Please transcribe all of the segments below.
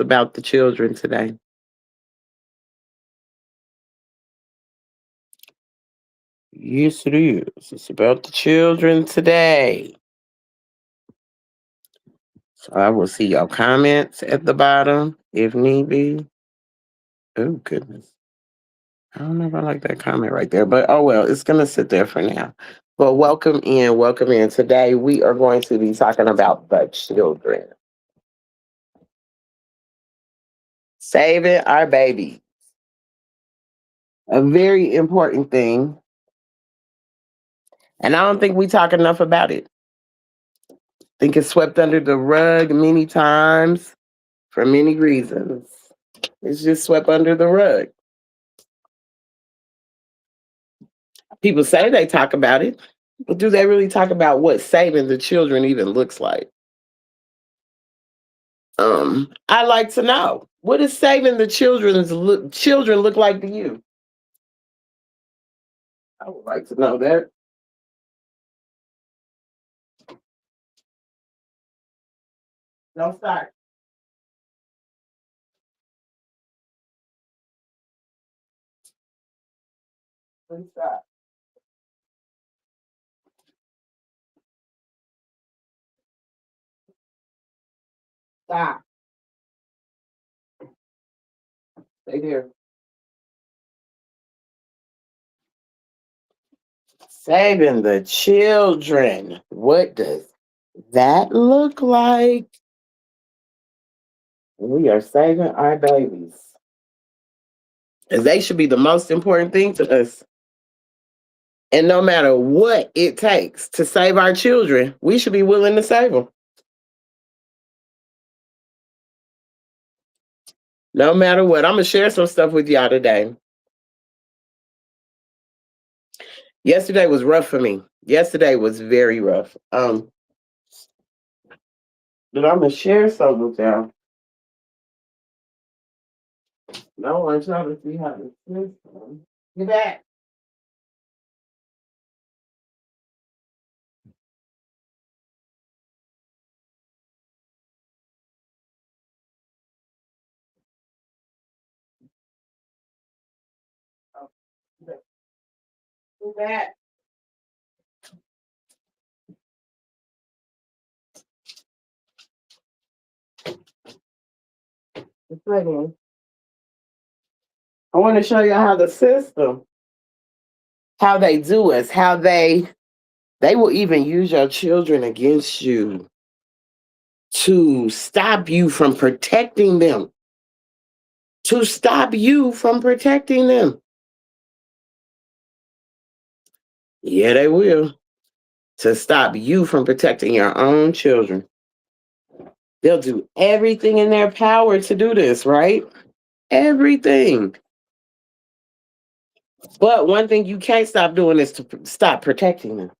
It's about the children today. Yes, it is. It's about the children today. So I will see your comments at the bottom if need be. Oh, goodness. I don't know if I like that comment right there, but oh well, it's going to sit there for now. But welcome in, welcome in. Today we are going to be talking about the children. Saving our baby. A very important thing. And I don't think we talk enough about it. I think it's swept under the rug many times for many reasons. It's just swept under the rug. People say they talk about it, but do they really talk about what saving the children even looks like? I like to know, what does saving the children look like to you? I would like to know that. Don't start. Please stop. Stop. Stay there. Saving the children. What does that look like? We are saving our babies. And they should be the most important thing to us. And no matter what it takes to save our children, we should be willing to save them. No matter what. I'm going to share some stuff with y'all today. Yesterday was rough for me. Yesterday was very rough. But I'm going to share something with y'all. I want y'all to see how this is. Get back. Get back. It's right here. I want to show you how the system, how they do us, how they will even use your children against you to stop you from protecting them. To stop you from protecting them. Yeah, they will. To stop you from protecting your own children. They'll do everything in their power to do this, right? Everything. But one thing you can't stop doing is to stop protecting them.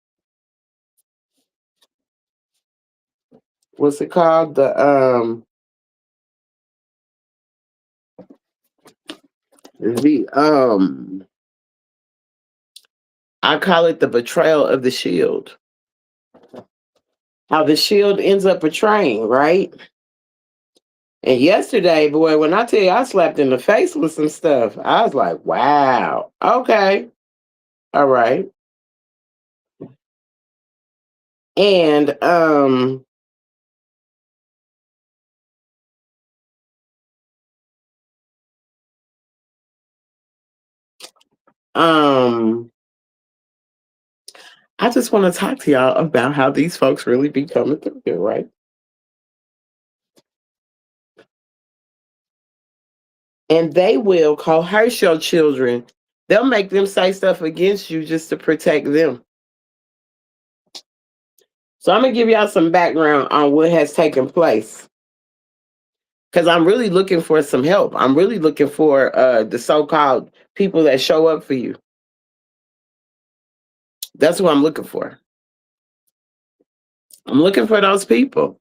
What's it called? The I call it the betrayal of the shield. How the shield ends up betraying, right? And yesterday, boy, when I tell you I slapped in the face with some stuff, I was like, wow, okay, all right. And um I just want to talk to y'all about how these folks really be coming through here, right? And they will coerce your children. They'll make them say stuff against you just to protect them. So I'm gonna give y'all some background on what has taken place. Because I'm really looking for some help. I'm really looking for the so-called people that show up for you. That's who I'm looking for. I'm looking for those people.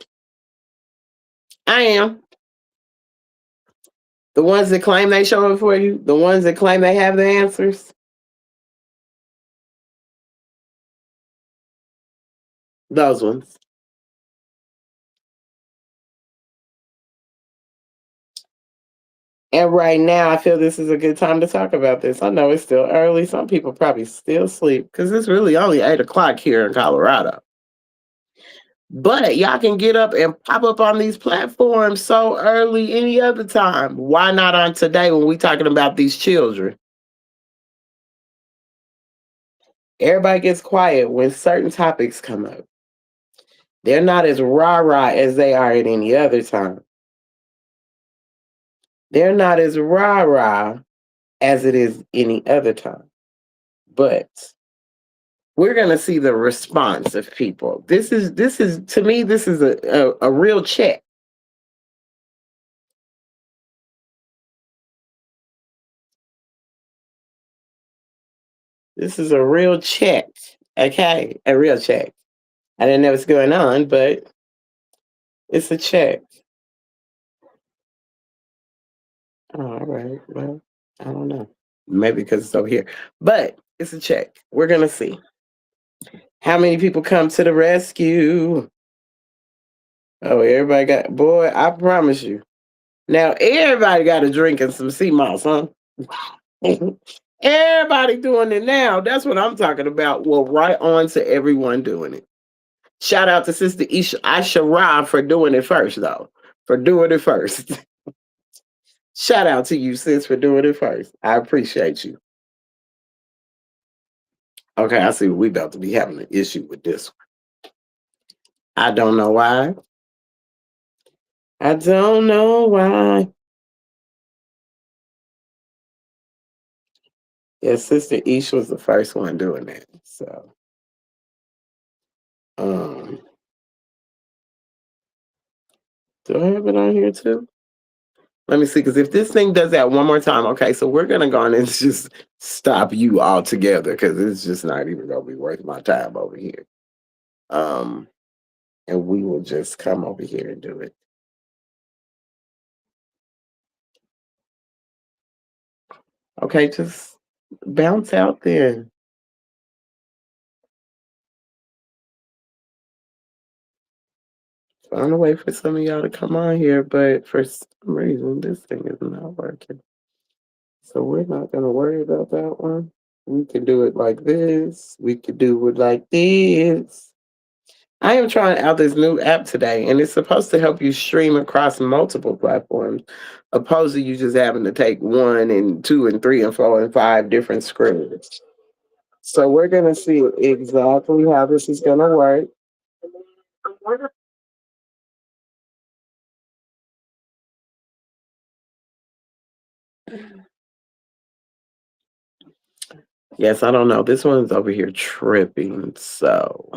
I am. The ones that claim they show up for you, the ones that claim they have the answers. Those ones. And right now, I feel this is a good time to talk about this. I know it's still early. Some people probably still sleep because it's really only 8 o'clock here in Colorado. But y'all can get up and pop up on these platforms so early any other time. Why not on today when we talking about these children? Everybody gets quiet when certain topics come up. They're not as rah-rah as they are at any other time. They're not as rah-rah as it is any other time. But we're gonna see the response of people. This is to me, this is a real check. This is a real check. Okay, a real check. I didn't know what's going on, but it's a check. Oh, all right. Well, I don't know. Maybe because it's over here. But it's a check. We're gonna see. How many people come to the rescue? Oh, everybody got boy, I promise you. Now everybody got a drink and some sea moss, huh? Everybody doing it now. That's what I'm talking about. Well, right on to everyone doing it. Shout out to Sister Aisha Ra for doing it first, though. For doing it first. Shout out to you, sis, for doing it first. I appreciate you. Okay, I see we about to be having an issue with this one. I don't know why. I don't know why. Yeah, Sister Ish was the first one doing that. So um do I have it on here too? Let me see, because if this thing does that one more time, okay, so we're gonna go on and just stop you altogether because it's just not even gonna be worth my time over here. Um, and we will just come over here and do it. Okay, just bounce out there. Trying to wait for some of y'all to come on here, but for some reason this thing is not working. So we're not gonna worry about that one. We can do it like this. We could do it like this. I am trying out this new app today, and it's supposed to help you stream across multiple platforms, opposed to you just having to take one and two and three and four and five different screens. So we're gonna see exactly how this is gonna work. Yes, I don't know. This one's over here tripping, so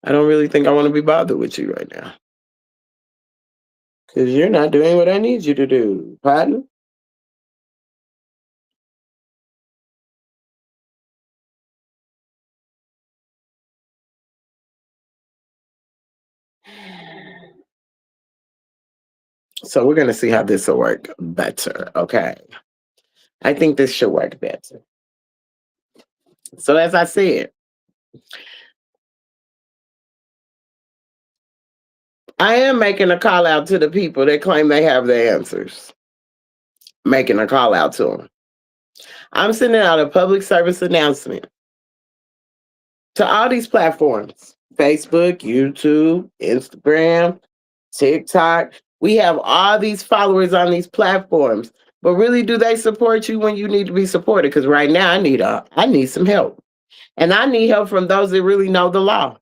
I don't really think I want to be bothered with you right now because you're not doing what I need you to do. Pardon? So we're gonna see how this will work better. Okay, I think this should work better. So as I said, I am making a call out to the people that claim they have the answers. Making a call out to them. I'm sending out a public service announcement to all these platforms: Facebook, YouTube, Instagram, TikTok. We have all these followers on these platforms, but really, do they support you when you need to be supported? Because right now, I need some help, and I need help from those that really know the law,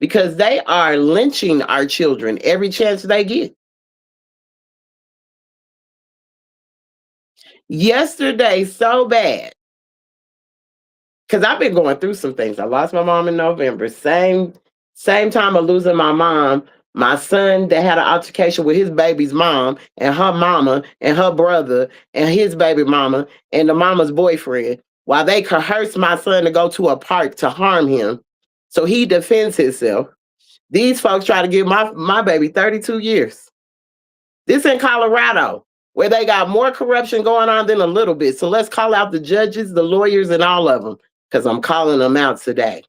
because they are lynching our children every chance they get. Yesterday, so bad, because I've been going through some things. I lost my mom in November. Same time of losing my mom, my son that had an altercation with his baby's mom and her mama and her brother and his baby mama and the mama's boyfriend, while they coerced my son to go to a park to harm him. So he defends himself. These folks try to give my baby 32 years. This in Colorado, where they got more corruption going on than a little bit. So let's call out the judges, the lawyers, and all of them, because I'm calling them out today.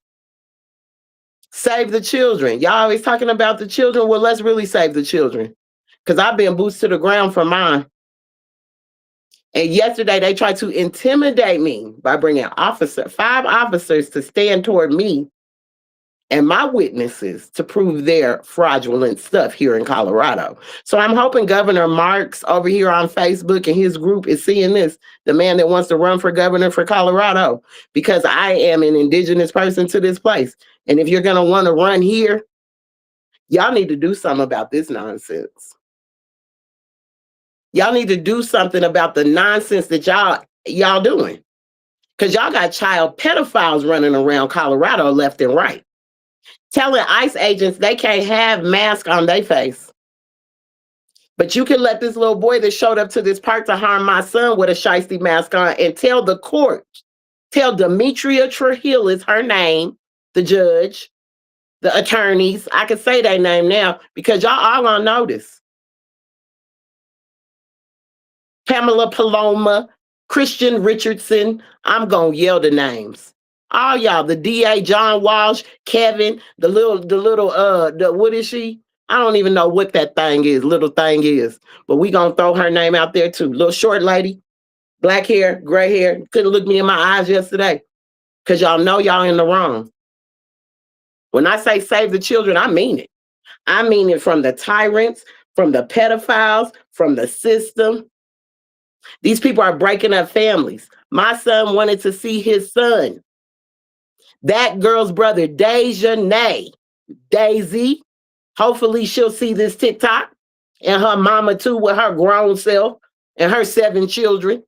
Save the children. Y'all always talking about the children. Well, let's really save the children. Because I've been boots to the ground for mine. And yesterday they tried to intimidate me by bringing 5 officers to stand toward me and my witnesses to prove their fraudulent stuff here in Colorado. So I'm hoping Governor Marks over here on Facebook and his group is seeing this, the man that wants to run for governor for Colorado, because I am an indigenous person to this place. And if you're going to want to run here, y'all need to do something about this nonsense. Y'all need to do something about the nonsense that y'all doing. Because y'all got child pedophiles running around Colorado left and right, telling ICE agents they can't have masks on their face. But you can let this little boy that showed up to this park to harm my son with a shiesty mask on and tell the court, tell Demetria Trujillo is her name, the judge, the attorneys. I can say their name now because y'all all on notice. Pamela Paloma, Christian Richardson. I'm gonna yell the names. All y'all, the DA, John Walsh, Kevin, the what is she? I don't even know what that thing is, little thing is. But we gonna throw her name out there too. Little short lady, black hair, gray hair. Couldn't look me in my eyes yesterday. Cause y'all know y'all in the wrong. When I say save the children, I mean it. I mean it from the tyrants, from the pedophiles, from the system. These people are breaking up families. My son wanted to see his son. That girl's brother, Dejanay, Daisy, hopefully she'll see this TikTok, and her mama too with her grown self and her 7 children.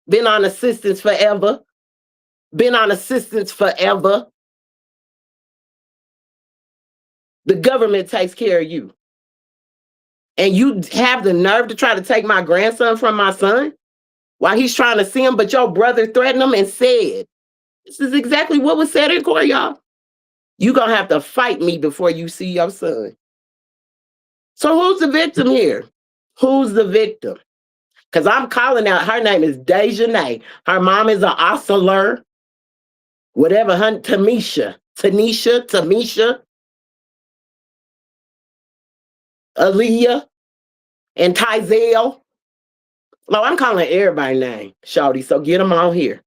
Been on assistance forever. Been on assistance forever. The government takes care of you. And you have the nerve to try to take my grandson from my son while he's trying to see him, but your brother threatened him and said, this is exactly what was said in court, y'all. You're going to have to fight me before you see your son. So who's the victim here? Who's the victim? Because I'm calling out, her name is Dejanay. Her mom is an ostler, whatever, Tanisha, Aaliyah, and Tyzel. No, I'm calling everybody's name, shawty, so get them all here.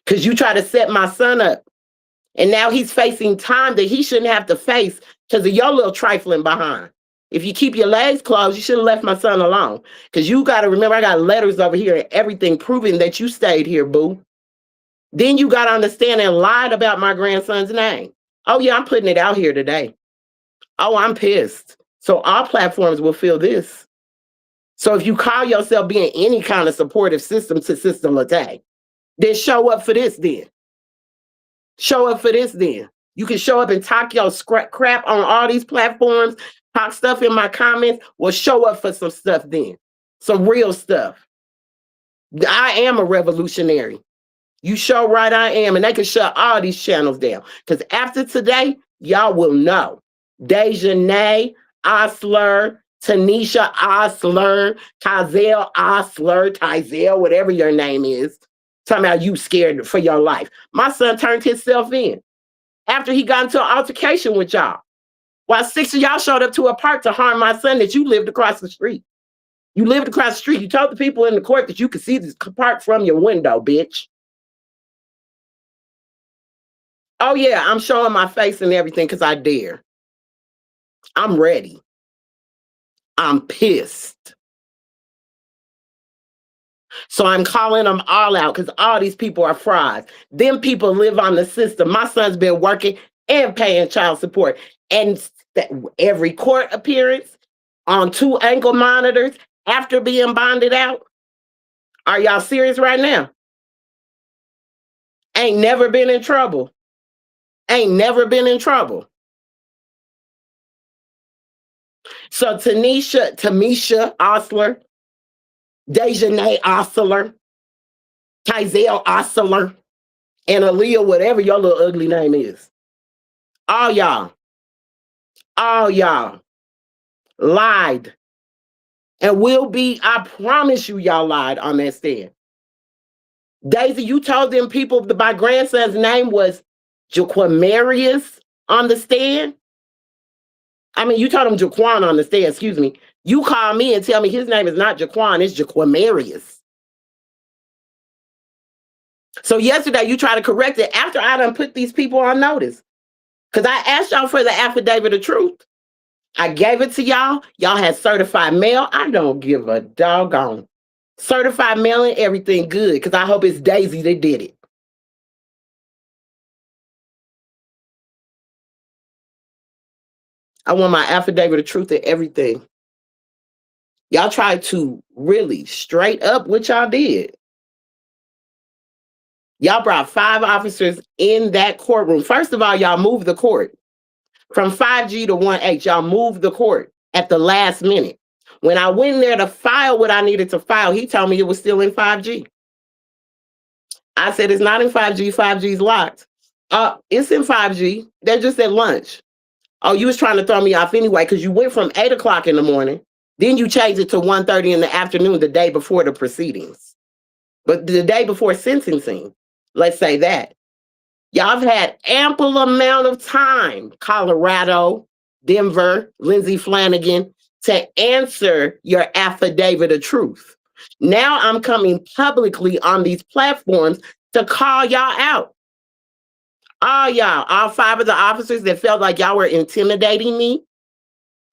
Because you try to set my son up, and now he's facing time that he shouldn't have to face because of your little trifling behind. If you keep your legs closed, you should have left my son alone. Because you got to remember, I got letters over here and everything proving that you stayed here, boo. Then you got to understand and lied about my grandson's name. Oh, yeah, I'm putting it out here today. Oh, I'm pissed. So all platforms will feel this. So if you call yourself being any kind of supportive system to system attack, then show up for this then. Show up for this then. You can show up and talk your crap on all these platforms, talk stuff in my comments. Well, show up for some stuff then. Some real stuff. I am a revolutionary. You show right I am, and they can shut all these channels down. Because after today, y'all will know. Dejanay, Osler, Tanisha Osler, Tyzel, whatever your name is. Talking about you scared for your life. My son turned himself in after he got into an altercation with y'all. While 6 of y'all showed up to a park to harm my son that you lived across the street. You lived across the street. You told the people in the court that you could see this park from your window, bitch. Oh, yeah, I'm showing my face and everything because I dare. I'm ready. I'm pissed. So I'm calling them all out because all these people are frauds. Them people live on the system. My son's been working and paying child support. And every court appearance on 2 ankle monitors after being bonded out. Are y'all serious right now? Ain't never been in trouble. Ain't never been in trouble. So Tamisha Osler, Dejanay Osler, Tyzel Osler, and Aaliyah, whatever your little ugly name is. All y'all lied. And will be, I promise you, y'all lied on that stand. Daisy, you told them people that my grandson's name was Jaquamarius on the stand. I mean, you told him Jaquan on the stand, excuse me. You call me and tell me his name is not Jaquan, it's Jaquamarius. So yesterday you try to correct it after I done put these people on notice. Because I asked y'all for the affidavit of truth. I gave it to y'all. Y'all had certified mail. I don't give a doggone. Certified mail and everything good. Because I hope it's Daisy that did it. I want my affidavit of truth and everything. Y'all tried to really straight up what y'all did. Y'all brought 5 officers in that courtroom. First of all, y'all moved the court from 5G to 1H. Y'all moved the court at the last minute. When I went in there to file what I needed to file, he told me it was still in 5G. I said, it's not in 5G. 5G's locked. It's in 5G. They're just at lunch. Oh, you was trying to throw me off anyway because you went from 8 o'clock in the morning. Then you changed it to 1:30 in the afternoon the day before the proceedings. But the day before sentencing, let's say that. Y'all have had ample amount of time, Colorado, Denver, Lindsey Flanagan, to answer your affidavit of truth. Now I'm coming publicly on these platforms to call y'all out. All y'all, all 5 of the officers that felt like y'all were intimidating me,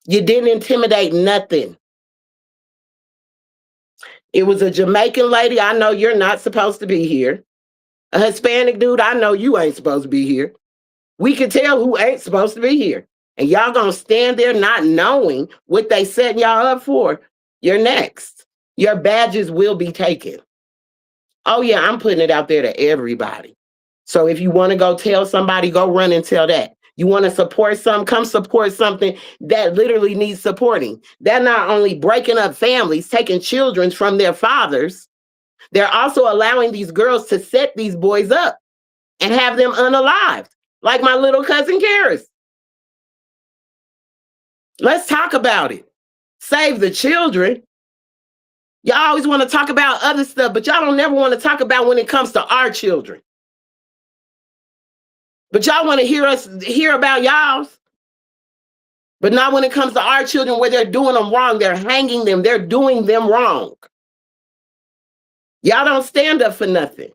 you didn't intimidate nothing. It was a Jamaican lady. I know you're not supposed to be here. A Hispanic dude. I know you ain't supposed to be here. We can tell who ain't supposed to be here. And y'all gonna stand there not knowing what they setting y'all up for. You're next. Your badges will be taken. Oh yeah, I'm putting it out there to everybody. So if you want to go tell somebody, go run and tell that. You want to support something, come support something that literally needs supporting. They're not only breaking up families, taking children from their fathers, they're also allowing these girls to set these boys up and have them unalived, like my little cousin Karis. Let's talk about it. Save the children. Y'all always want to talk about other stuff, but y'all don't never want to talk about when it comes to our children. But y'all want to hear about y'all's. But not when it comes to our children where they're doing them wrong. They're hanging them. They're doing them wrong. Y'all don't stand up for nothing.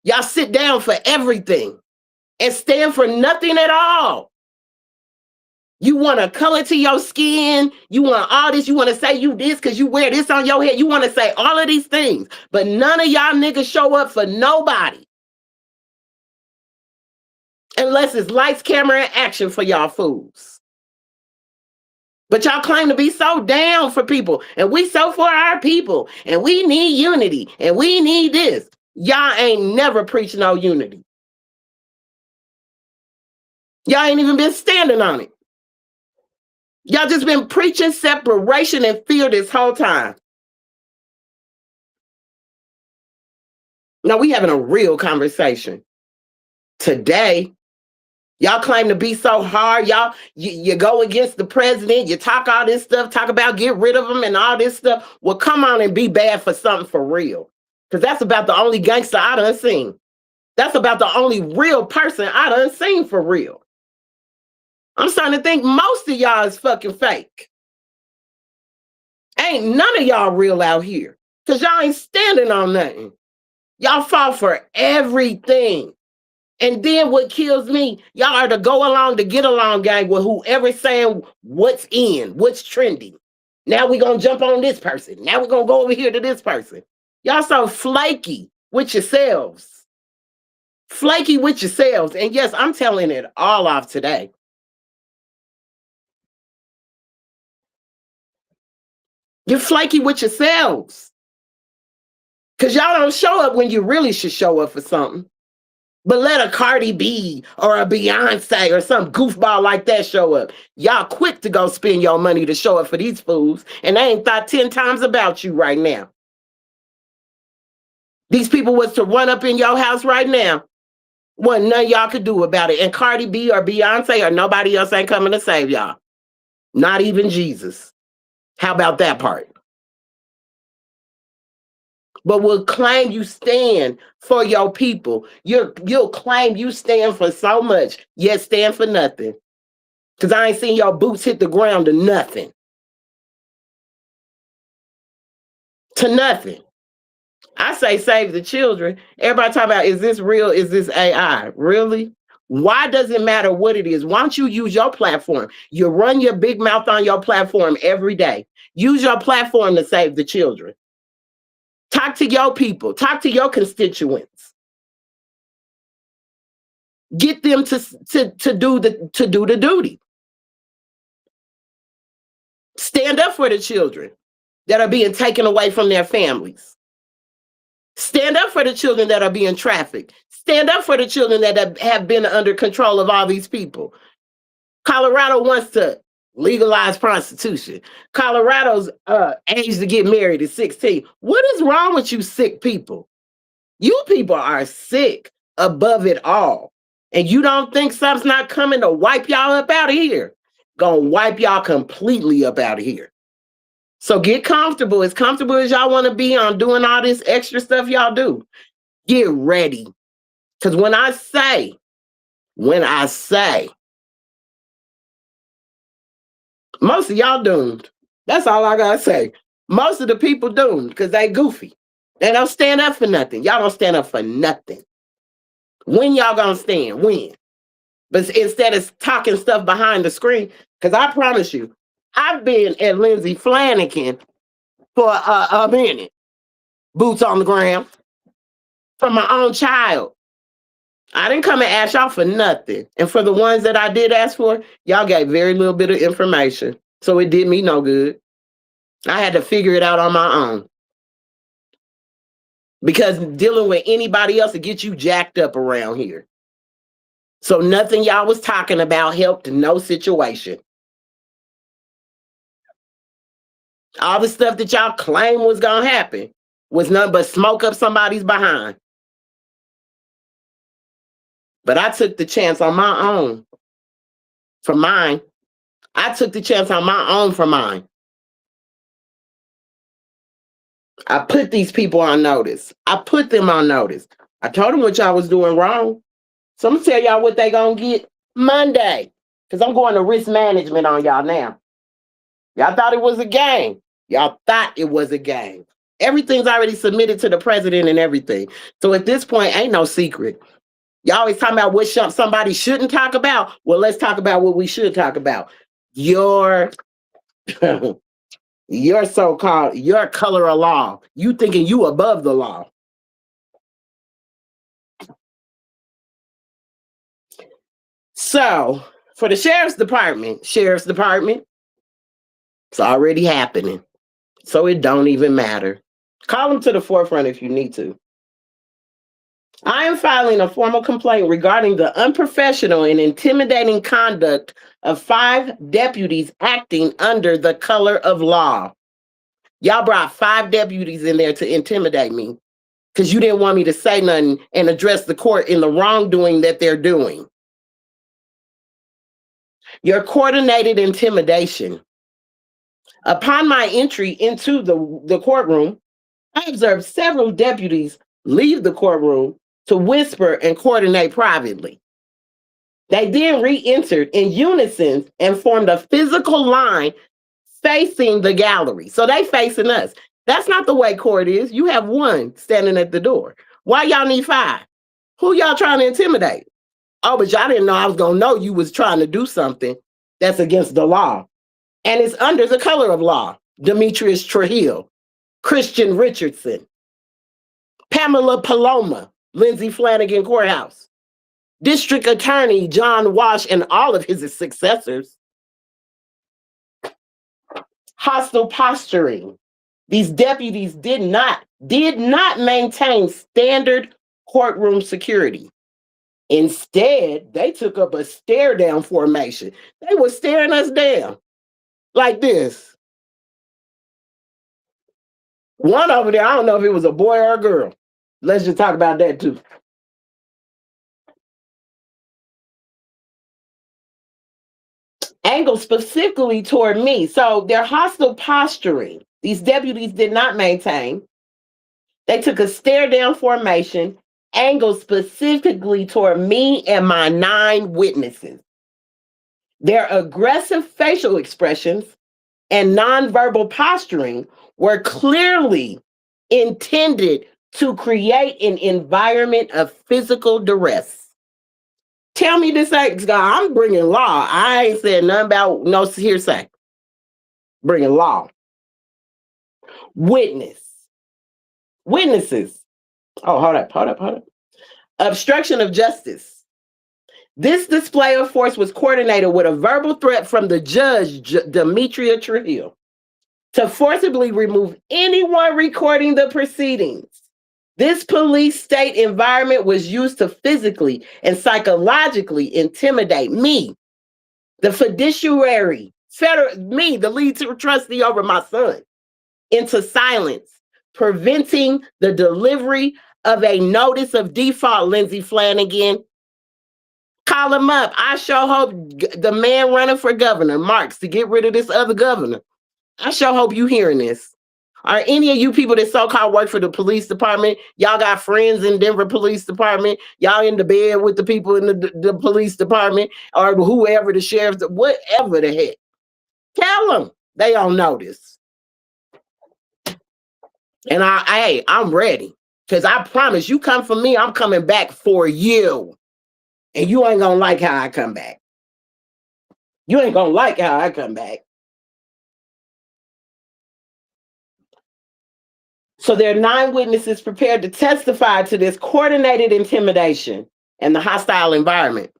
Y'all sit down for everything and stand for nothing at all. You want to color to your skin. You want all this. You want to say you this because you wear this on your head. You want to say all of these things. But none of y'all niggas show up for nobody. Unless it's lights, camera, and action for y'all fools. But y'all claim to be so down for people. And we so for our people. And we need unity. And we need this. Y'all ain't never preached no unity. Y'all ain't even been standing on it. Y'all just been preaching separation and fear this whole time. Now we having a real conversation. Today, y'all claim to be so hard. Y'all, you go against the president. You talk all this stuff, talk about get rid of him and all this stuff. Well, come on and be bad for something for real. Because that's about the only gangster I done seen. That's about the only real person I done seen for real. I'm starting to think most of y'all is fucking fake. Ain't none of y'all real out here. Because y'all ain't standing on nothing. Y'all fall for everything. And then what kills me, y'all are the go along to get along gang with whoever's saying what's in, what's trending. Now we're going to jump on this person. Now we're going to go over here to this person. Y'all so flaky with yourselves. Flaky with yourselves. And yes, I'm telling it all off today. You're flaky with yourselves. Because y'all don't show up when you really should show up for something. But let a Cardi B or a Beyonce or some goofball like that show up. Y'all quick to go spend your money to show up for these fools. And they ain't thought 10 times about you right now. These people was to run up in your house right now. Wasn't nothing y'all could do about it. And Cardi B or Beyonce or nobody else ain't coming to save y'all. Not even Jesus. How about that part? But will claim you stand for your people. You'll claim you stand for so much, yet stand for nothing. Because I ain't seen your boots hit the ground or nothing. to nothing. I say save the children. Everybody talk about, is this real? Is this AI? Really? Why does it matter what it is? Why don't you use your platform? You run your big mouth on your platform every day. Use your platform to save the children. Talk to your people. Talk to your constituents. Get them to do the duty. Stand up for the children that are being taken away from their families. Stand up for the children that are being trafficked. Stand up for the children that have been under control of all these people. Colorado wants to legalize prostitution. Colorado's age to get married is 16. What is wrong with you sick people? You people are sick above it all. And you don't think something's not coming to wipe y'all up out of here? Gonna wipe y'all completely up out of here. So get comfortable. As comfortable as y'all want to be on doing all this extra stuff y'all do. Get ready. Because when I say, most of y'all doomed. That's all I gotta say. Most of the people doomed because they goofy. They don't stand up for nothing. Y'all don't stand up for nothing. When y'all gonna stand? When? But instead of talking stuff behind the screen, because I promise you, I've been at Lindsay Flanagan for a minute. Boots on the ground. For my own child. I didn't come and ask y'all for nothing. And for the ones that I did ask for, y'all gave very little bit of information. So it did me no good. I had to figure it out on my own. Because dealing with anybody else will get you jacked up around here. So nothing y'all was talking about helped no situation. All the stuff that y'all claim was going to happen was nothing but smoke up somebody's behind. But I took the chance on my own for mine. I took the chance on my own for mine. I put these people on notice. I put them on notice. I told them what y'all was doing wrong. So I'm going to tell y'all what they going to get Monday. Because I'm going to risk management on y'all now. Y'all thought it was a game. Y'all thought it was a game. Everything's already submitted to the president and everything. So at this point, ain't no secret. Y'all always talking about what somebody shouldn't talk about. Well, let's talk about what we should talk about. Your so-called, your color of law. You thinking you above the law. So for the sheriff's department, it's already happening. So it don't even matter. Call them to the forefront if you need to. I am filing a formal complaint regarding the unprofessional and intimidating conduct of 5 deputies acting under the color of law. Y'all brought 5 deputies in there to intimidate me because you didn't want me to say nothing and address the court in the wrongdoing that they're doing. Your coordinated intimidation. Upon my entry into the courtroom, I observed several deputies leave the courtroom to whisper and coordinate privately. They then re-entered in unison and formed a physical line facing the gallery. So they facing us. That's not the way court is. You have 1 standing at the door. Why y'all need 5? Who y'all trying to intimidate? Oh, but y'all didn't know I was going to know you was trying to do something that's against the law. And it's under the color of law. Demetrius Trujillo, Christian Richardson, Pamela Paloma, Lindsay Flanagan Courthouse, District Attorney John Walsh and all of his successors. Hostile posturing. These deputies did not maintain standard courtroom security. Instead, they took up a stare down formation. They were staring us down like this. One over there, I don't know if it was a boy or a girl. Let's just talk about that too. Angled specifically toward me. So their hostile posturing, these deputies did not maintain. They took a stare down formation, angled specifically toward me and my 9 witnesses. Their aggressive facial expressions and nonverbal posturing were clearly intended to create an environment of physical duress. Tell me this ain't God. I'm bringing law. I ain't said nothing about no hearsay. Bringing law. Witnesses. Oh, hold up. Obstruction of justice. This display of force was coordinated with a verbal threat from the judge, Demetria Trujillo, to forcibly remove anyone recording the proceedings. This police state environment was used to physically and psychologically intimidate me, the fiduciary, me, the lead trustee over my son, into silence, preventing the delivery of a notice of default, Lindsay Flanagan. Call him up. I sure hope the man running for governor, Marks, to get rid of this other governor. I sure hope you hearing this. Are any of you people that so-called work for the police department, y'all got friends in Denver Police Department, y'all in the bed with the people in the police department, or whoever, the sheriff, whatever the heck. Tell them they don't know this. And I'm ready. Because I promise you come for me, I'm coming back for you. And you ain't gonna like how I come back. You ain't gonna like how I come back. So there are 9 witnesses prepared to testify to this coordinated intimidation and the hostile environment.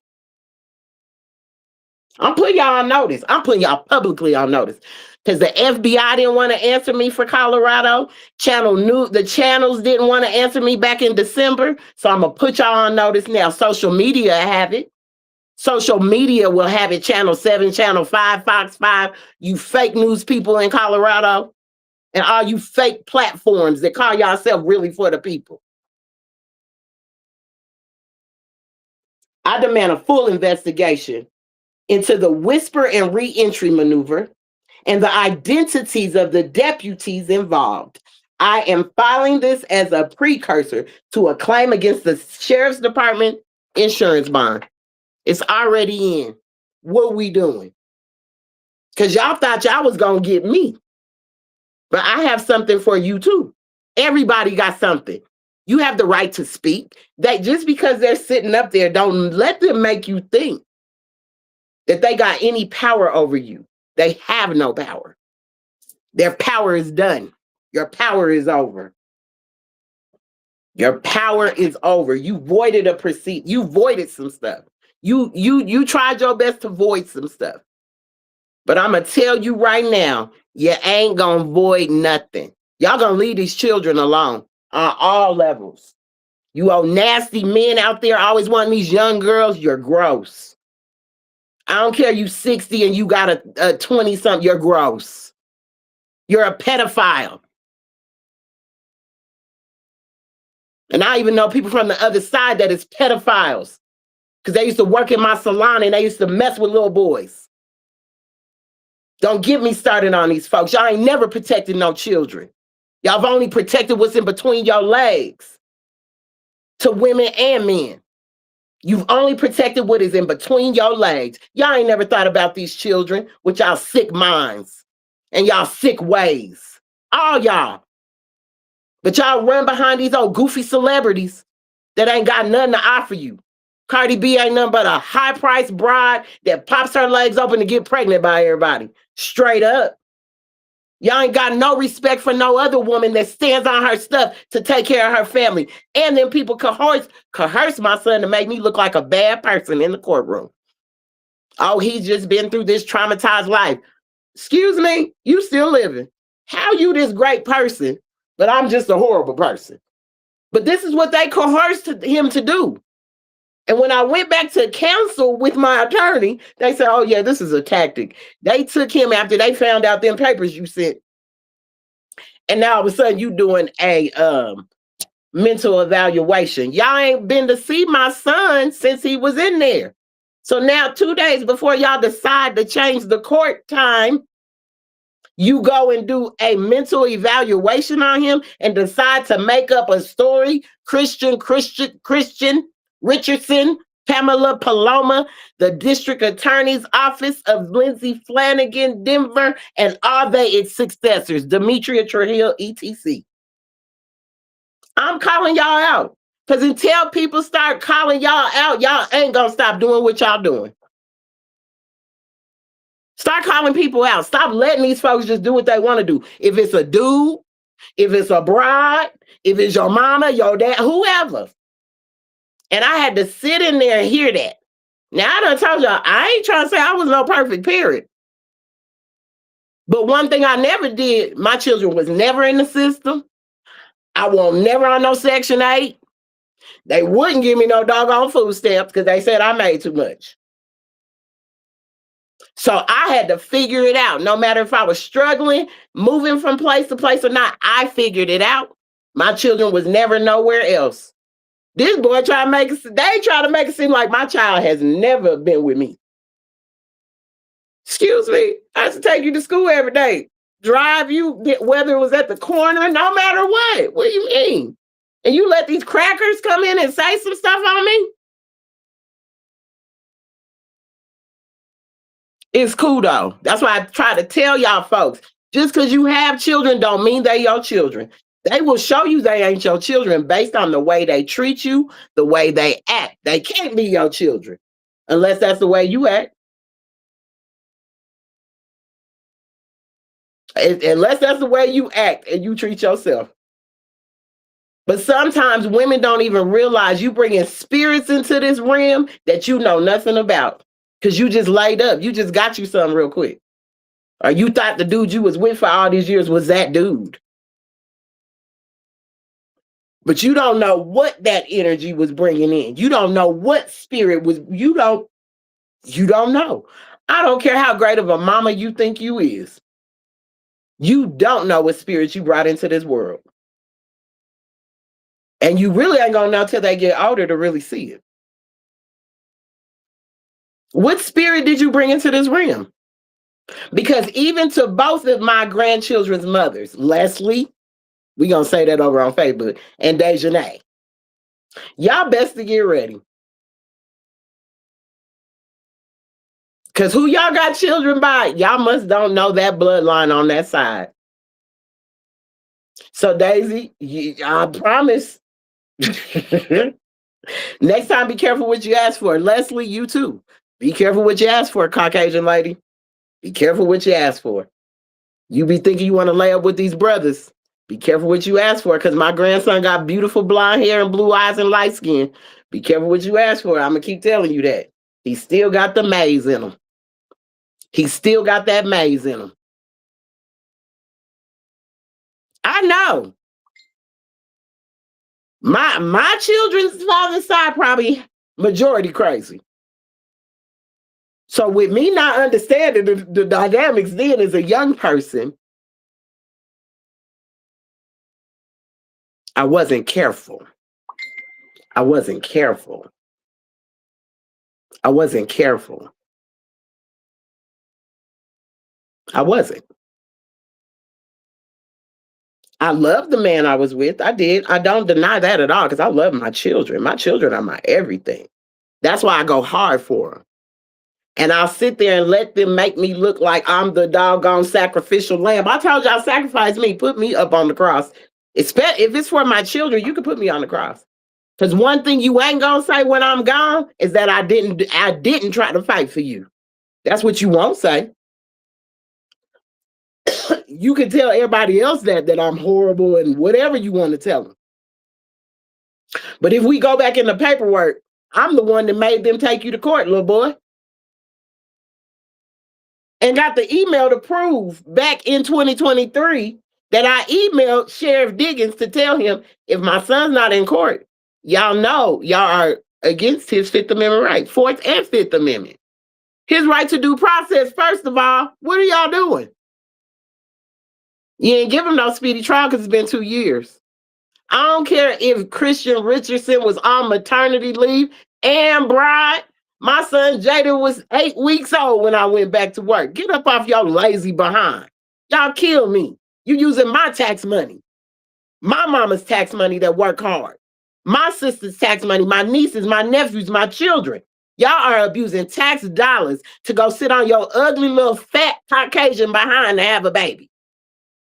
I'm putting y'all on notice. I'm putting y'all publicly on notice. Because the FBI didn't want to answer me for Colorado. The channels didn't want to answer me back in December. So I'm going to put y'all on notice now. Social media have it. Social media will have it. Channel 7, Channel 5, Fox 5. You fake news people in Colorado. And all you fake platforms that call yourself really for the people. I demand a full investigation into the whisper and re-entry maneuver and the identities of the deputies involved. I am filing this as a precursor to a claim against the Sheriff's Department insurance bond. It's already in. What we doing? Because y'all thought y'all was going to get me. But I have something for you too. Everybody got something. You have the right to speak. That just because they're sitting up there, don't let them make you think that they got any power over you. They have no power. Their power is done. Your power is over. Your power is over. You voided a proceed. You voided some stuff. You tried your best to void some stuff. But I'm gonna tell you right now, you ain't gonna void nothing. Y'all gonna leave these children alone on all levels. You old nasty men out there always wanting these young girls. You're gross. I don't care you 60 and you got a 20-something. You're gross. You're a pedophile. And I even know people from the other side that is pedophiles. Because they used to work in my salon and they used to mess with little boys. Don't get me started on these folks. Y'all ain't never protected no children. Y'all have only protected what's in between your legs. To women and men. You've only protected what is in between your legs. Y'all ain't never thought about these children with y'all sick minds and y'all sick ways. All y'all. But y'all run behind these old goofy celebrities that ain't got nothing to offer you. Cardi B ain't nothing but a high-priced bride that pops her legs open to get pregnant by everybody. Straight up. Y'all ain't got no respect for no other woman that stands on her stuff to take care of her family. And then people coerce my son to make me look like a bad person in the courtroom. Oh, he's just been through this traumatized life. Excuse me, you still living. How you this great person, but I'm just a horrible person. But this is what they coerced him to do. And when I went back to counsel with my attorney, they said, oh yeah, this is a tactic. They took him after they found out them papers you sent. And now all of a sudden you doing a mental evaluation. Y'all ain't been to see my son since he was in there. So now 2 days before y'all decide to change the court time, you go and do a mental evaluation on him and decide to make up a story. Christian Richardson, Pamela Paloma, the district attorney's office of Lindsay Flanagan, Denver, and all they its successors, Demetria Trujillo, etc. I'm calling y'all out. Because until people start calling y'all out, y'all ain't going to stop doing what y'all doing. Start calling people out. Stop letting these folks just do what they want to do. If it's a dude, if it's a bride, if it's your mama, your dad, whoever. And I had to sit in there and hear that. Now, I done told y'all, I ain't trying to say I was no perfect parent. But one thing I never did, my children was never in the system. I won't never on no Section 8. They wouldn't give me no doggone food stamps because they said I made too much. So I had to figure it out. No matter if I was struggling, moving from place to place or not, I figured it out. My children was never nowhere else. This boy try to make it seem like my child has never been with me. Excuse me, I used to take you to school every day, drive you, whether it was at the corner, no matter what. What do you mean? And you let these crackers come in and say some stuff on me? It's cool though. That's why I try to tell y'all folks, just because you have children don't mean they your children. They will show you they ain't your children based on the way they treat you, the way they act. They can't be your children unless that's the way you act. Unless that's the way you act and you treat yourself. But sometimes women don't even realize you bringing spirits into this realm that you know nothing about because you just laid up. You just got you something real quick. Or you thought the dude you was with for all these years was that dude. But you don't know what that energy was bringing in. You don't know what spirit was. You don't know. I don't care how great of a mama you think you is. You don't know what spirit you brought into this world. And you really ain't gonna know till they get older to really see it. What spirit did you bring into this realm? Because even to both of my grandchildren's mothers, Leslie, we gonna say that over on Facebook, and Dejanay, y'all best to get ready. Because who y'all got children by, y'all must don't know that bloodline on that side. So Daisy, I promise. Next time, be careful what you ask for. Leslie, you too. Be careful what you ask for, Caucasian lady. Be careful what you ask for. You be thinking you want to lay up with these brothers. Be careful what you ask for, because my grandson got beautiful blonde hair and blue eyes and light skin. Be careful what you ask for. I'm going to keep telling you that. He still got the maze in him. He still got that maze in him. I know. My children's father's side probably majority crazy. So with me not understanding the dynamics then as a young person, I wasn't careful. I wasn't careful. I wasn't careful. I wasn't. I love the man I was with. I did. I don't deny that at all because I love my children. My children are my everything. That's why I go hard for them. And I'll sit there and let them make me look like I'm the doggone sacrificial lamb. I told y'all, sacrifice me, put me up on the cross. If it's for my children, you can put me on the cross. Because one thing you ain't gonna say when I'm gone is that I didn't try to fight for you. That's what you won't say. You can tell everybody else that I'm horrible and whatever you want to tell them. But if we go back in the paperwork, I'm the one that made them take you to court, little boy. And got the email to prove back in 2023 that I emailed Sheriff Diggins to tell him if my son's not in court, y'all know y'all are against his Fifth Amendment right, Fourth and Fifth Amendment. His right to due process, first of all, what are y'all doing? You ain't give him no speedy trial because it's been 2 years. I don't care if Christian Richardson was on maternity leave and bride. My son Jada was 8 weeks old when I went back to work. Get up off your lazy behind. Y'all kill me. You using my tax money. My mama's tax money that work hard. My sister's tax money, my nieces, my nephews, my children. Y'all are abusing tax dollars to go sit on your ugly little fat Caucasian behind to have a baby.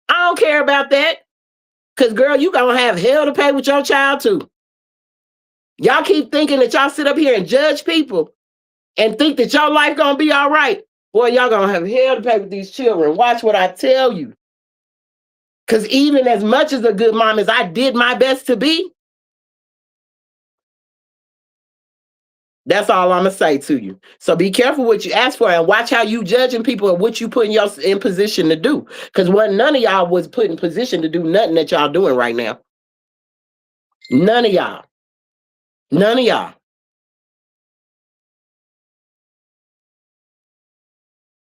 I don't care about that. Because, girl, you going to have hell to pay with your child, too. Y'all keep thinking that y'all sit up here and judge people and think that your life going to be all right. Boy, y'all going to have hell to pay with these children. Watch what I tell you. Because even as much as a good mom as I did my best to be, that's all I'm going to say to you. So be careful what you ask for and watch how you judging people and what you putting yourself in position to do. Because none of y'all was put in position to do nothing that y'all doing right now. None of y'all. None of y'all.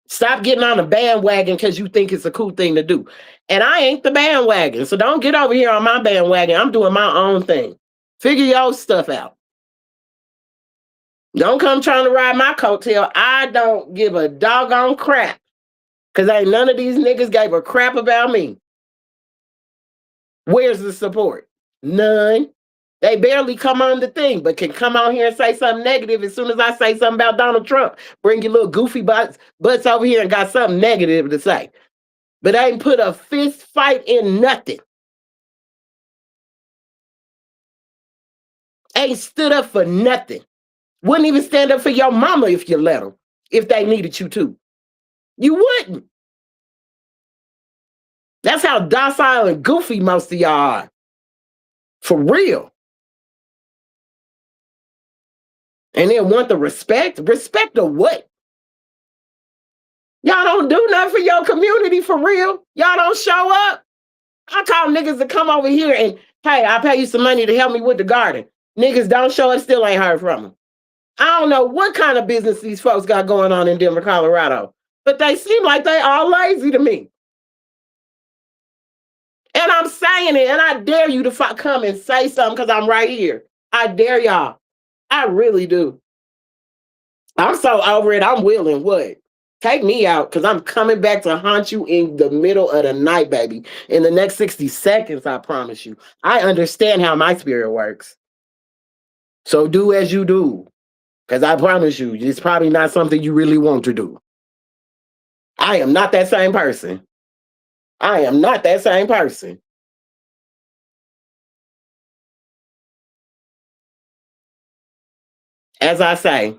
Stop getting on the bandwagon because you think it's a cool thing to do. And I ain't the bandwagon. So don't get over here on my bandwagon. I'm doing my own thing. Figure your stuff out. Don't come trying to ride my coattail. I don't give a doggone crap. Because ain't none of these niggas gave a crap about me. Where's the support? None. They barely come on the thing, but can come on here and say something negative as soon as I say something about Donald Trump. Bring your little goofy butts over here and got something negative to say. But I ain't put a fist fight in nothing. Ain't stood up for nothing. Wouldn't even stand up for your mama if you let them, if they needed you to. You wouldn't. That's how docile and goofy most of y'all are. For real. And then want the respect? Respect of what? Y'all don't do nothing for your community for real. Y'all don't show up. I call niggas to come over here and, hey, I'll pay you some money to help me with the garden. Niggas don't show up, still ain't heard from them. I don't know what kind of business these folks got going on in Denver, Colorado, but they seem like they all lazy to me. And I'm saying it, and I dare you to come and say something because I'm right here. I dare y'all. I really do. I'm so over it. I'm willing. What? Take me out because I'm coming back to haunt you in the middle of the night, baby. In the next 60 seconds, I promise you. I understand how my spirit works. So do as you do. Because I promise you, it's probably not something you really want to do. I am not that same person. I am not that same person. As I say,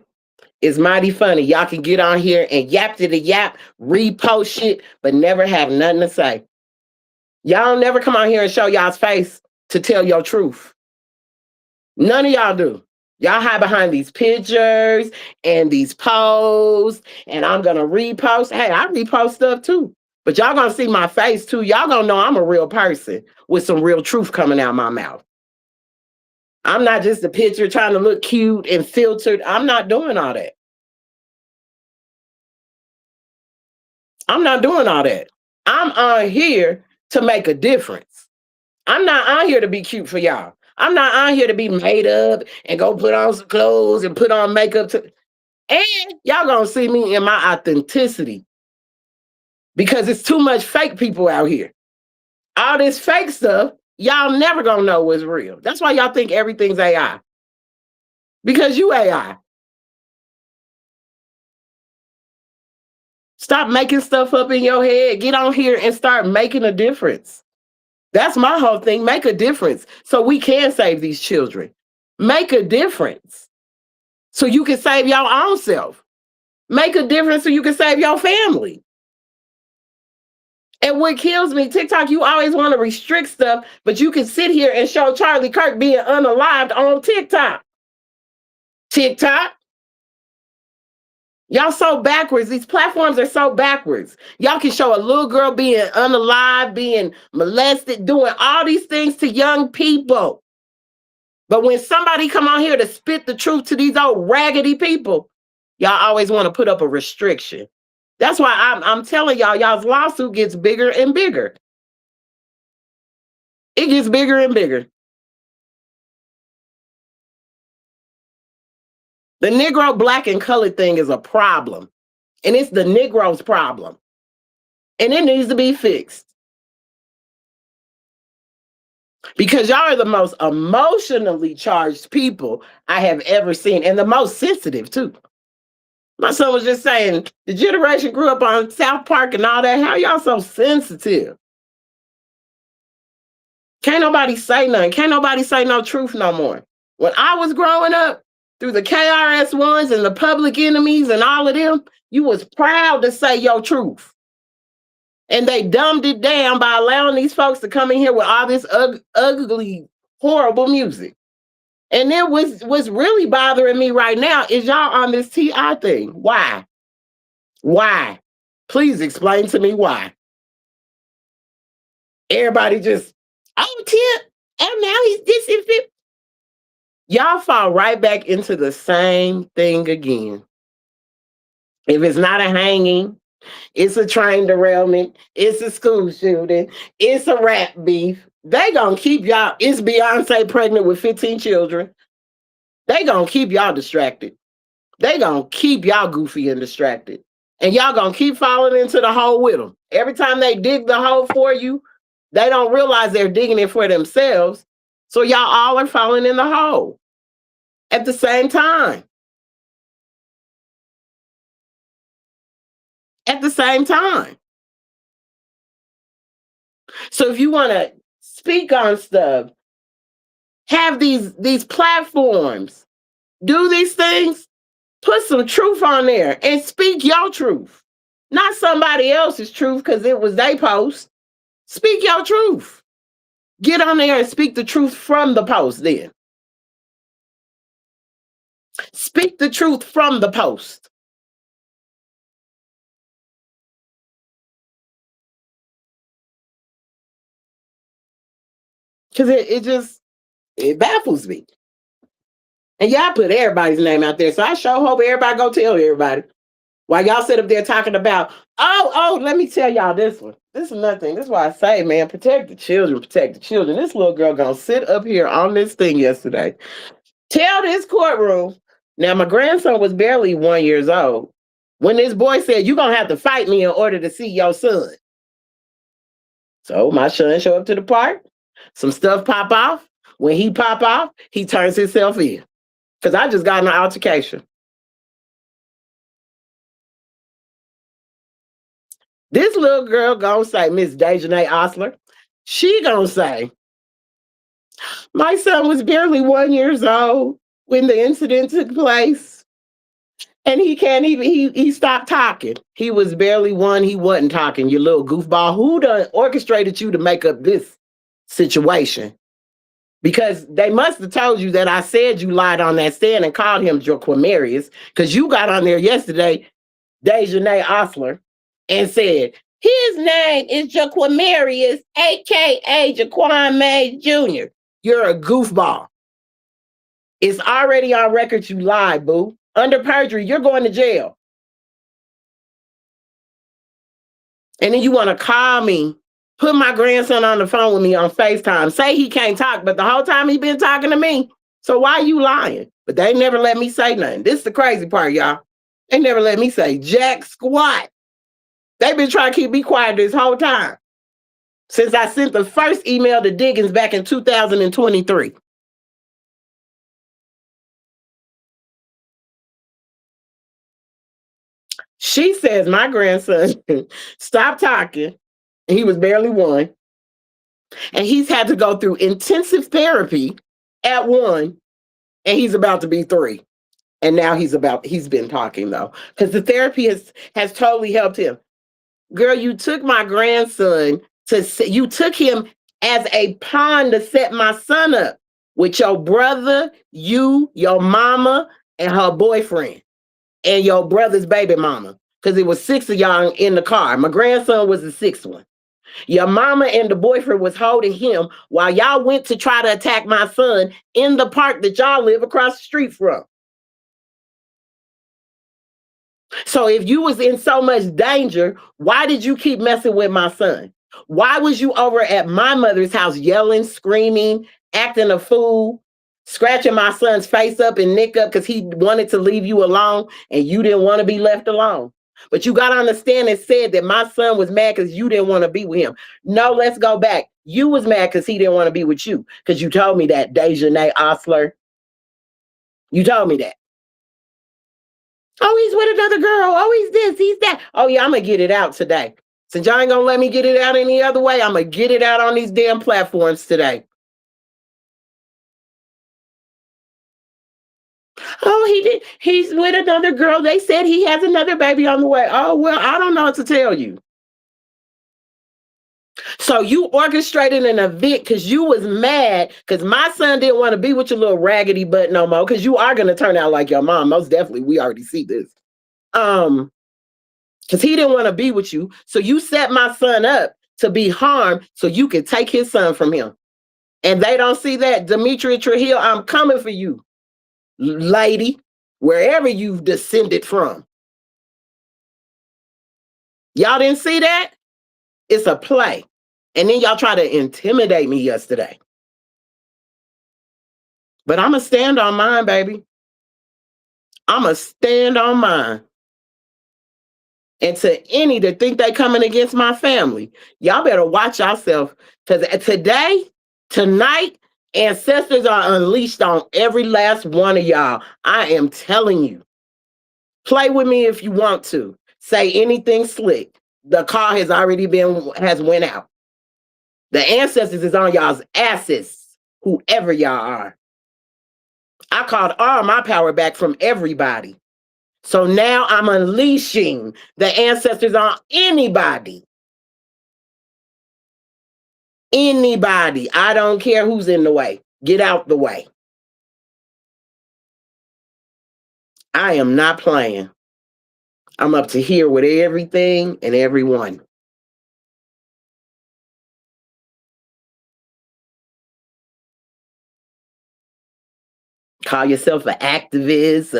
it's mighty funny. Y'all can get on here and yap to the yap, repost shit, but never have nothing to say. Y'all never come on here and show y'all's face to tell your truth. None of y'all do. Y'all hide behind these pictures and these posts, and I'm gonna repost. Hey, I repost stuff too. But y'all gonna see my face too. Y'all gonna know I'm a real person with some real truth coming out my mouth. I'm not just a picture trying to look cute and filtered. I'm not doing all that. I'm not doing all that. I'm on here to make a difference. I'm not on here to be cute for y'all. I'm not on here to be made up and go put on some clothes and put on makeup. And y'all gonna see me in my authenticity because it's too much fake people out here. All this fake stuff, y'all never gonna know what's real. That's why y'all think everything's AI. Because you AI. Stop making stuff up in your head. Get on here and start making a difference. That's my whole thing. Make a difference so we can save these children. Make a difference so you can save your own self. Make a difference so you can save your family. And what kills me, TikTok, you always want to restrict stuff, but you can sit here and show Charlie Kirk being unalived on TikTok. TikTok. Y'all so backwards. These platforms are so backwards. Y'all can show a little girl being unalive, being molested, doing all these things to young people. But when somebody come on here to spit the truth to these old raggedy people, y'all always want to put up a restriction. That's why I'm telling y'all, y'all's lawsuit gets bigger and bigger. It gets bigger and bigger. The Negro, black, and colored thing is a problem. And it's the Negro's problem. And it needs to be fixed. Because y'all are the most emotionally charged people I have ever seen, and the most sensitive too. My son was just saying, the generation grew up on South Park and all that. How y'all so sensitive? Can't nobody say nothing. Can't nobody say no truth no more. When I was growing up, through the KRS ones and the public enemies and all of them, you was proud to say your truth. And they dumbed it down by allowing these folks to come in here with all this ugly, horrible music. And then what's really bothering me right now is y'all on this TI thing. Why? Why? Please explain to me why. Everybody just, oh, Tip, and now he's disinfected. Y'all fall right back into the same thing again. If it's not a hanging, it's a train derailment, it's a school shooting, it's a rap beef. They gonna keep y'all, it's Beyonce pregnant with 15 children. They gonna keep y'all distracted. They gonna keep y'all goofy and distracted. And y'all gonna keep falling into the hole with them. Every time they dig the hole for you, they don't realize they're digging it for themselves. So y'all all are falling in the hole at the same time. At the same time. So if you want to speak on stuff, have these platforms, do these things, put some truth on there and speak your truth, not somebody else's truth because it was they post. Speak your truth. Get on there and speak the truth from the post then. Speak the truth from the post. Because it baffles me. And y'all put everybody's name out there. So I sure hope everybody go tell everybody. While y'all sit up there talking about, let me tell y'all this one. This is nothing. This is why I say, man, protect the children, protect the children. This little girl gonna sit up here on this thing yesterday. Tell this courtroom. Now, my grandson was barely 1 year old when this boy said, you're gonna have to fight me in order to see your son. So my son show up to the park, some stuff pop off. When he pop off, he turns himself in. Because I just got in an altercation. This little girl gonna say, Miss Dejanay Osler, she gonna say, my son was barely 1 year old when the incident took place. And he can't even, he stopped talking. He was barely one, he wasn't talking, you little goofball. Who done orchestrated you to make up this situation? Because they must have told you that I said you lied on that stand and called him Jaquamarius, because you got on there yesterday, Dejanay Osler, and said, his name is Jaquamarius, a.k.a. Jaquan May Jr. You're a goofball. It's already on record you lied, boo. Under perjury, you're going to jail. And then you want to call me, put my grandson on the phone with me on FaceTime, say he can't talk, but the whole time he been talking to me. So why you lying? But they never let me say nothing. This is the crazy part, y'all. They never let me say jack squat. They've been trying to keep me quiet this whole time. Since I sent the first email to Diggins back in 2023. She says my grandson stopped talking. He was barely one. And he's had to go through intensive therapy at 1, and he's about to be 3. And now he's been talking though, because the therapy has totally helped him. Girl, you took my grandson you took him as a pawn to set my son up with your brother, you, your mama, and her boyfriend, and your brother's baby mama. Because it was 6 of y'all in the car. My grandson was the 6th one. Your mama and the boyfriend was holding him while y'all went to try to attack my son in the park that y'all live across the street from. So if you was in so much danger, why did you keep messing with my son? Why was you over at my mother's house yelling, screaming, acting a fool, scratching my son's face up and neck up because he wanted to leave you alone and you didn't want to be left alone? But you got on the stand and said that my son was mad because you didn't want to be with him. No, let's go back. You was mad because he didn't want to be with you, because you told me that, Dejanay Osler. You told me that. Oh, he's with another girl. Oh, he's this, he's that. Oh, yeah, I'm going to get it out today. Since y'all ain't gonna let me get it out any other way, I'm gonna get it out on these damn platforms today. Oh, he did. He's with another girl. They said he has another baby on the way. Oh, well, I don't know what to tell you. So you orchestrated an event because you was mad because my son didn't want to be with your little raggedy butt no more because you are going to turn out like your mom. Most definitely. We already see this. Because he didn't want to be with you. So you set my son up to be harmed so you could take his son from him. And they don't see that. Demetria Trujillo, I'm coming for you, lady, wherever you've descended from. Y'all didn't see that? It's a play. And then y'all try to intimidate me yesterday. But I'm going to stand on mine, baby. I'm going to stand on mine. And to any that think they coming against my family, y'all better watch yourself. Because today, tonight, ancestors are unleashed on every last one of y'all. I am telling you. Play with me if you want to. Say anything slick. The car has already went out. The ancestors is on y'all's asses, whoever y'all are. I called all my power back from everybody. So now I'm unleashing the ancestors on anybody. Anybody. I don't care who's in the way. Get out the way. I am not playing. I'm up to here with everything and everyone. Call yourself an activist,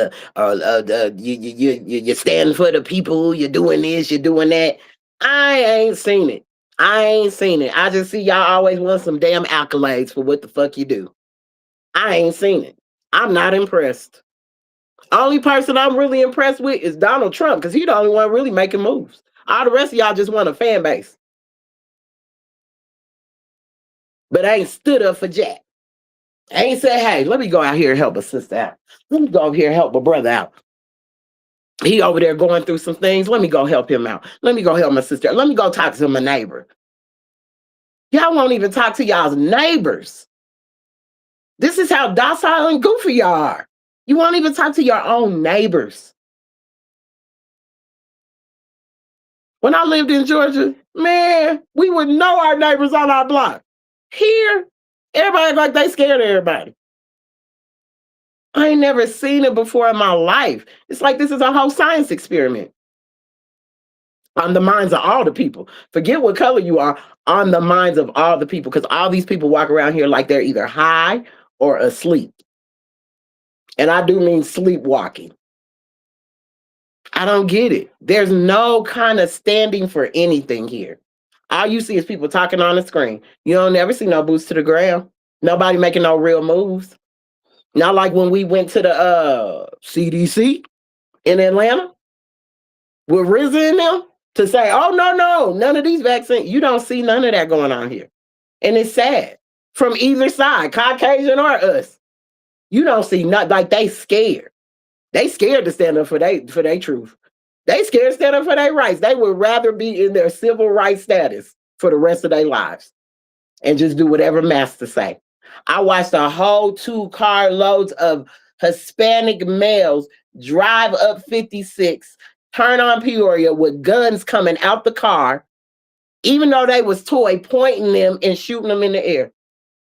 you're standing for the people, you're doing this, you're doing that. I ain't seen it. I ain't seen it. I just see y'all always want some damn accolades for what the fuck you do. I ain't seen it. I'm not impressed. Only person I'm really impressed with is Donald Trump because he's the only one really making moves. All the rest of y'all just want a fan base. But I ain't stood up for Jack. I ain't said, hey, let me go out here and help a sister out. Let me go over here and help my brother out. He over there going through some things. Let me go help him out. Let me go help my sister. Let me go talk to my neighbor. Y'all won't even talk to y'all's neighbors. This is how docile and goofy y'all are. You won't even talk to your own neighbors. When I lived in Georgia, man, we would know our neighbors on our block. Here, everybody like they scared of everybody. I ain't never seen it before in my life. It's like this is a whole science experiment on the minds of all the people. Forget what color you are, on the minds of all the people, because all these people walk around here like they're either high or asleep. And I do mean sleepwalking. I don't get it. There's no kind of standing for anything here. All you see is people talking on the screen. You don't never see no boots to the ground. Nobody making no real moves. Not like when we went to the CDC in Atlanta with RZA in them to say, oh, no, none of these vaccines. You don't see none of that going on here. And it's sad from either side, Caucasian or us. You don't see nothing. Like they scared. They scared to stand up for their truth. They scared to stand up for their rights. They would rather be in their civil rights status for the rest of their lives and just do whatever master say. I watched a whole 2 car loads of Hispanic males drive up 56, turn on Peoria with guns coming out the car, even though they was toy, pointing them and shooting them in the air.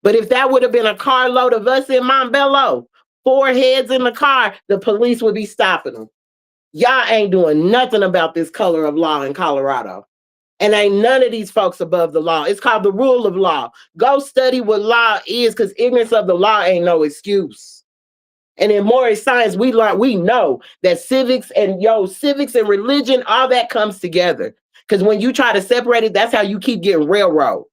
But if that would have been a carload of us in Montbello, 4 heads in the car, the police would be stopping them. Y'all ain't doing nothing about this color of law in Colorado. And ain't none of these folks above the law. It's called the rule of law. Go study what law is, because ignorance of the law ain't no excuse. And in moral science, we know that civics and religion, all that comes together. Because when you try to separate it, that's how you keep getting railroaded.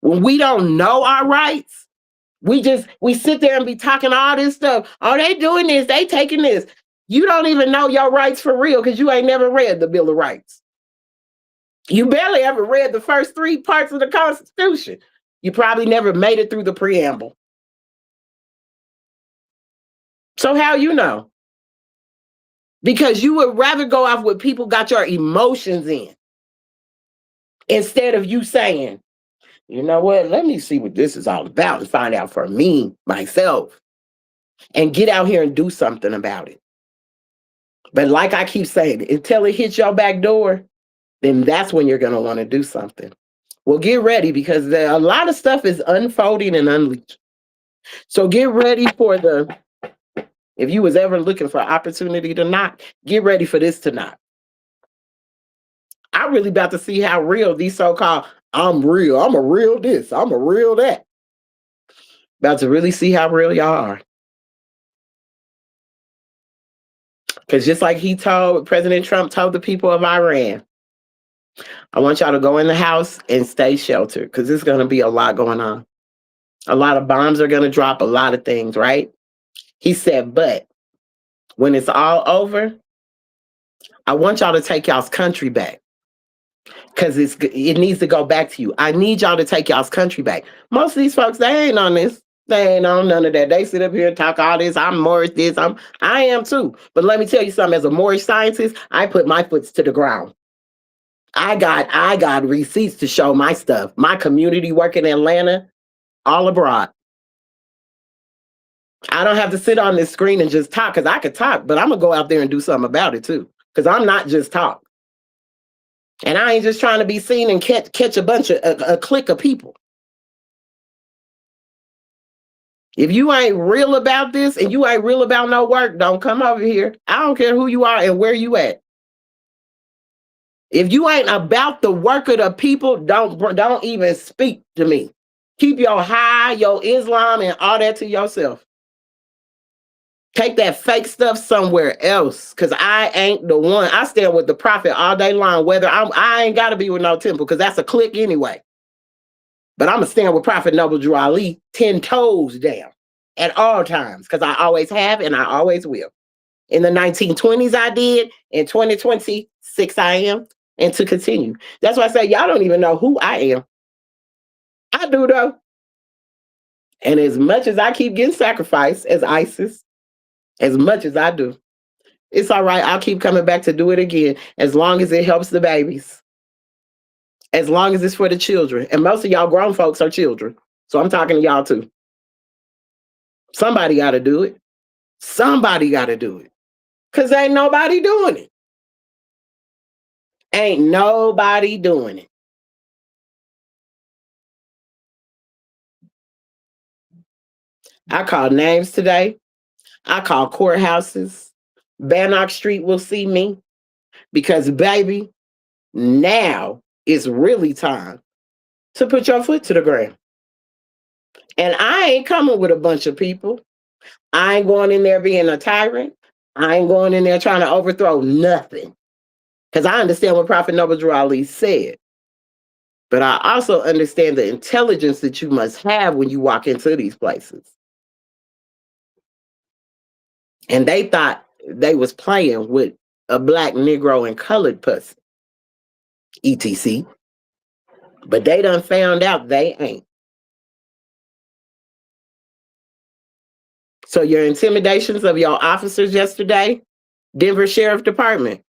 When we don't know our rights, we sit there and be talking all this stuff. Oh, they doing this, they taking this. You don't even know your rights for real because you ain't never read the Bill of Rights. You barely ever read the first 3 parts of the Constitution. You probably never made it through the preamble. So how you know? Because you would rather go off what people got your emotions in instead of you saying, you know what, let me see what this is all about and find out for me, myself, and get out here and do something about it. But like I keep saying, until it hits your back door, then that's when you're going to want to do something. Well, get ready because a lot of stuff is unfolding and unleashed. So get ready for if you was ever looking for opportunity to knock, get ready for this to knock. I'm really about to see how real these so-called, I'm real, I'm a real this, I'm a real that. About to really see how real y'all are. Because just like President Trump told the people of Iran, I want y'all to go in the house and stay sheltered because there's going to be a lot going on. A lot of bombs are going to drop, a lot of things, right? He said, but when it's all over, I want y'all to take y'all's country back because it needs to go back to you. I need y'all to take y'all's country back. Most of these folks, they ain't on this. They ain't on none of that. They sit up here and talk all this. I'm Moorish this. I am too. But let me tell you something. As a Moorish scientist, I put my foot to the ground. I got receipts to show my stuff. My community work in Atlanta, all abroad. I don't have to sit on this screen and just talk because I could talk, but I'm going to go out there and do something about it too because I'm not just talk. And I ain't just trying to be seen and catch a bunch of a clique of people. If you ain't real about this and you ain't real about no work, don't come over here. I don't care who you are and where you at. If you ain't about the work of the people, don't even speak to me. Keep your high, your Islam, and all that to yourself. Take that fake stuff somewhere else, because I ain't the one. I stand with the prophet all day long, whether I ain't got to be with no temple, because that's a clique anyway. But I'm going to stand with Prophet Noble Drew Ali 10 toes down at all times, because I always have and I always will. In the 1920s, I did. In 2026, I am. And to continue. That's why I say y'all don't even know who I am. I do, though. And as much as I keep getting sacrificed as ISIS, as much as I do, it's all right. I'll keep coming back to do it again as long as it helps the babies. As long as it's for the children. And most of y'all grown folks are children. So I'm talking to y'all too. Somebody got to do it. Somebody got to do it. Because ain't nobody doing it. Ain't nobody doing it. I call names today. I call courthouses. Bannock Street will see me. Because, baby, now it's really time to put your foot to the ground. And I ain't coming with a bunch of people. I ain't going in there being a tyrant. I ain't going in there trying to overthrow nothing. Because I understand what Prophet Noble Drew Ali said. But I also understand the intelligence that you must have when you walk into these places. And they thought they was playing with a black, Negro, and colored pussy. ETC. But they done found out they ain't. So your intimidations of your officers yesterday, Denver Sheriff Department,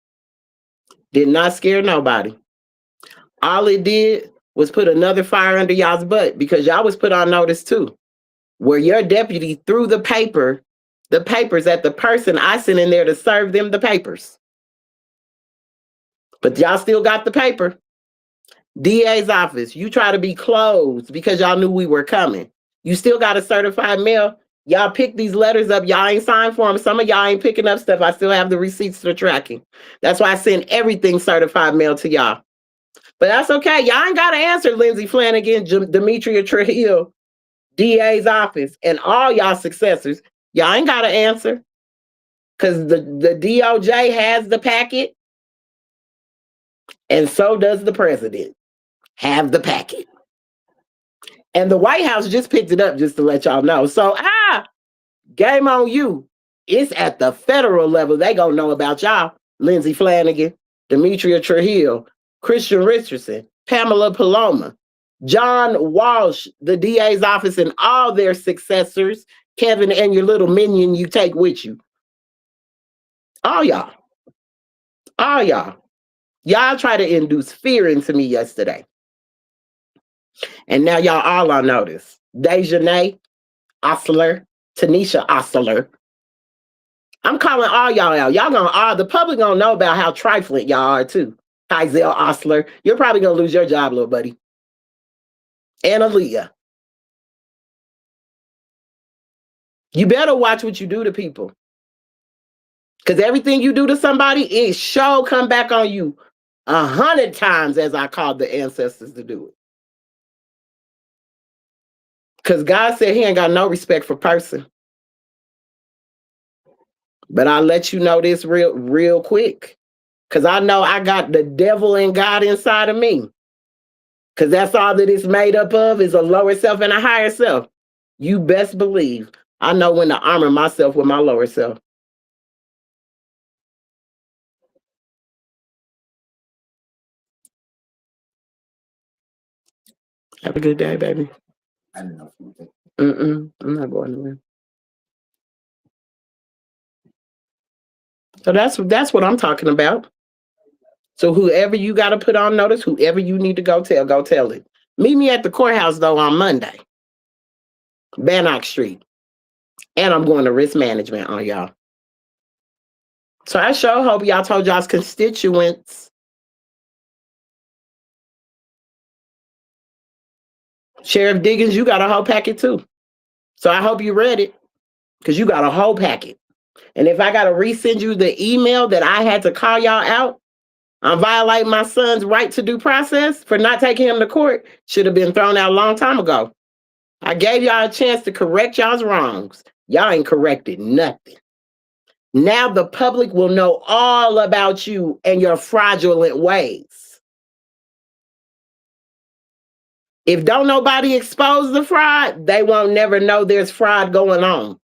did not scare nobody. All it did was put another fire under y'all's butt because y'all was put on notice too. Where your deputy threw the papers at the person I sent in there to serve them the papers. But y'all still got the paper. DA's office, you try to be closed because y'all knew we were coming. You still got a certified mail. Y'all pick these letters up. Y'all ain't signed for them. Some of y'all ain't picking up stuff. I still have the receipts for tracking. That's why I send everything certified mail to y'all. But that's okay. Y'all ain't got to answer Lindsey Flanagan, Demetria Trujillo, DA's office, and all y'all successors. Y'all ain't got to answer because the DOJ has the packet, and so does the president have the packet. And the White House just picked it up just to let y'all know. So, game on you. It's at the federal level. They gonna know about y'all. Lindsey Flanagan, Demetria Trujillo, Christian Richardson, Pamela Paloma, John Walsh, the DA's office, and all their successors, Kevin and your little minion you take with you. All y'all. All y'all. Y'all try to induce fear into me yesterday. And now y'all all on notice. Dejanay Osler, Tanisha Osler. I'm calling all y'all out. Y'all gonna all the public gonna know about how trifling y'all are too. Kaizel Osler. You're probably gonna lose your job, little buddy. And Aaliyah. You better watch what you do to people. Because everything you do to somebody, it sure come back on you 100 times, as I called the ancestors to do it. Because God said he ain't got no respect for person. But I'll let you know this real quick. Because I know I got the devil and God inside of me. Because that's all that it's made up of is a lower self and a higher self. You best believe I know when to armor myself with my lower self. Have a good day, baby. I don't know. I'm not going anywhere. So that's what I'm talking about. So whoever you got to put on notice, whoever you need to go tell it. Meet me at the courthouse though on Monday, Bannock Street, and I'm going to risk management on y'all. So I sure hope y'all told y'all's constituents. Sheriff Diggins, you got a whole packet too. So I hope you read it because you got a whole packet. And if I got to resend you the email that I had to call y'all out, I'm violating my son's right to due process for not taking him to court. Should have been thrown out a long time ago. I gave y'all a chance to correct y'all's wrongs. Y'all ain't corrected nothing. Now the public will know all about you and your fraudulent ways. If don't nobody expose the fraud, they won't never know there's fraud going on.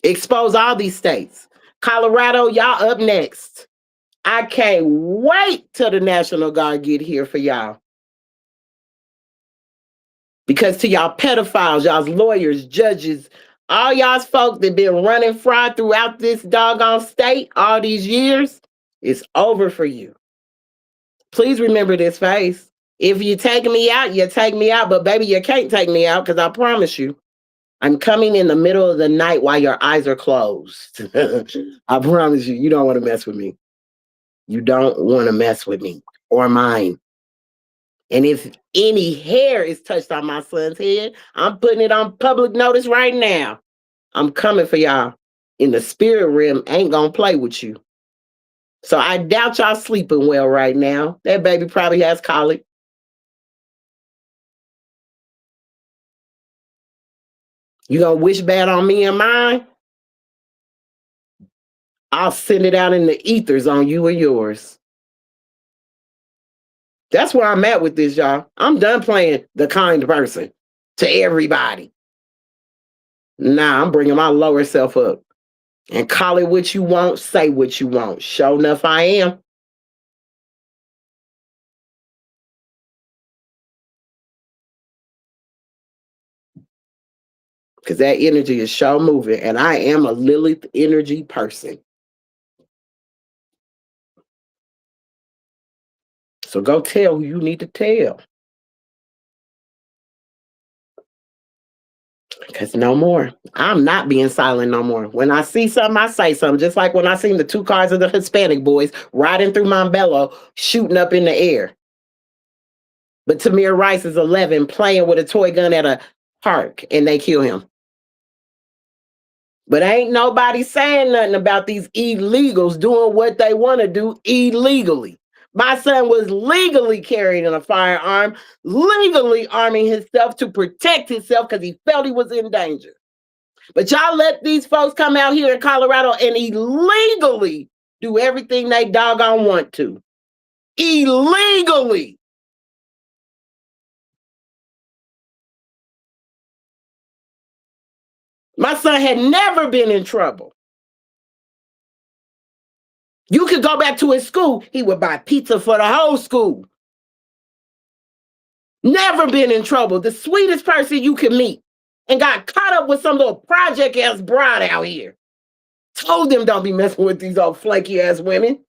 Expose all these states. Colorado, y'all up next. I can't wait till the National Guard get here for y'all. Because to y'all pedophiles, y'all's lawyers, judges, all y'all's folk that been running fraud throughout this doggone state all these years, it's over for you. Please remember this face. If you take me out, you take me out. But baby, you can't take me out because I promise you, I'm coming in the middle of the night while your eyes are closed. I promise you, you don't want to mess with me. You don't want to mess with me or mine. And if any hair is touched on my son's head, I'm putting it on public notice right now. I'm coming for y'all. In the spirit realm, ain't gonna play with you. So I doubt y'all sleeping well right now. That baby probably has colic. You gonna wish bad on me and mine? I'll send it out in the ethers on you or yours. That's where I'm at with this, y'all. I'm done playing the kind person to everybody. Nah, I'm bringing my lower self up. And call it what you want, say what you want. Sure enough, I am. Because that energy is sure moving. And I am a Lilith energy person. So go tell who you need to tell. Because no more. I'm not being silent no more. When I see something, I say something. Just like when I seen the two cars of the Hispanic boys riding through Montbello, shooting up in the air. But Tamir Rice is 11 playing with a toy gun at a park and they kill him. But ain't nobody saying nothing about these illegals doing what they want to do illegally. My son was legally carrying a firearm, legally arming himself to protect himself because he felt he was in danger. But y'all let these folks come out here in Colorado and illegally do everything they doggone want to. Illegally. My son had never been in trouble. You could go back to his school, he would buy pizza for the whole school. Never been in trouble. The sweetest person you could meet. And got caught up with some little project ass broad out here. Told them don't be messing with these old flaky ass women.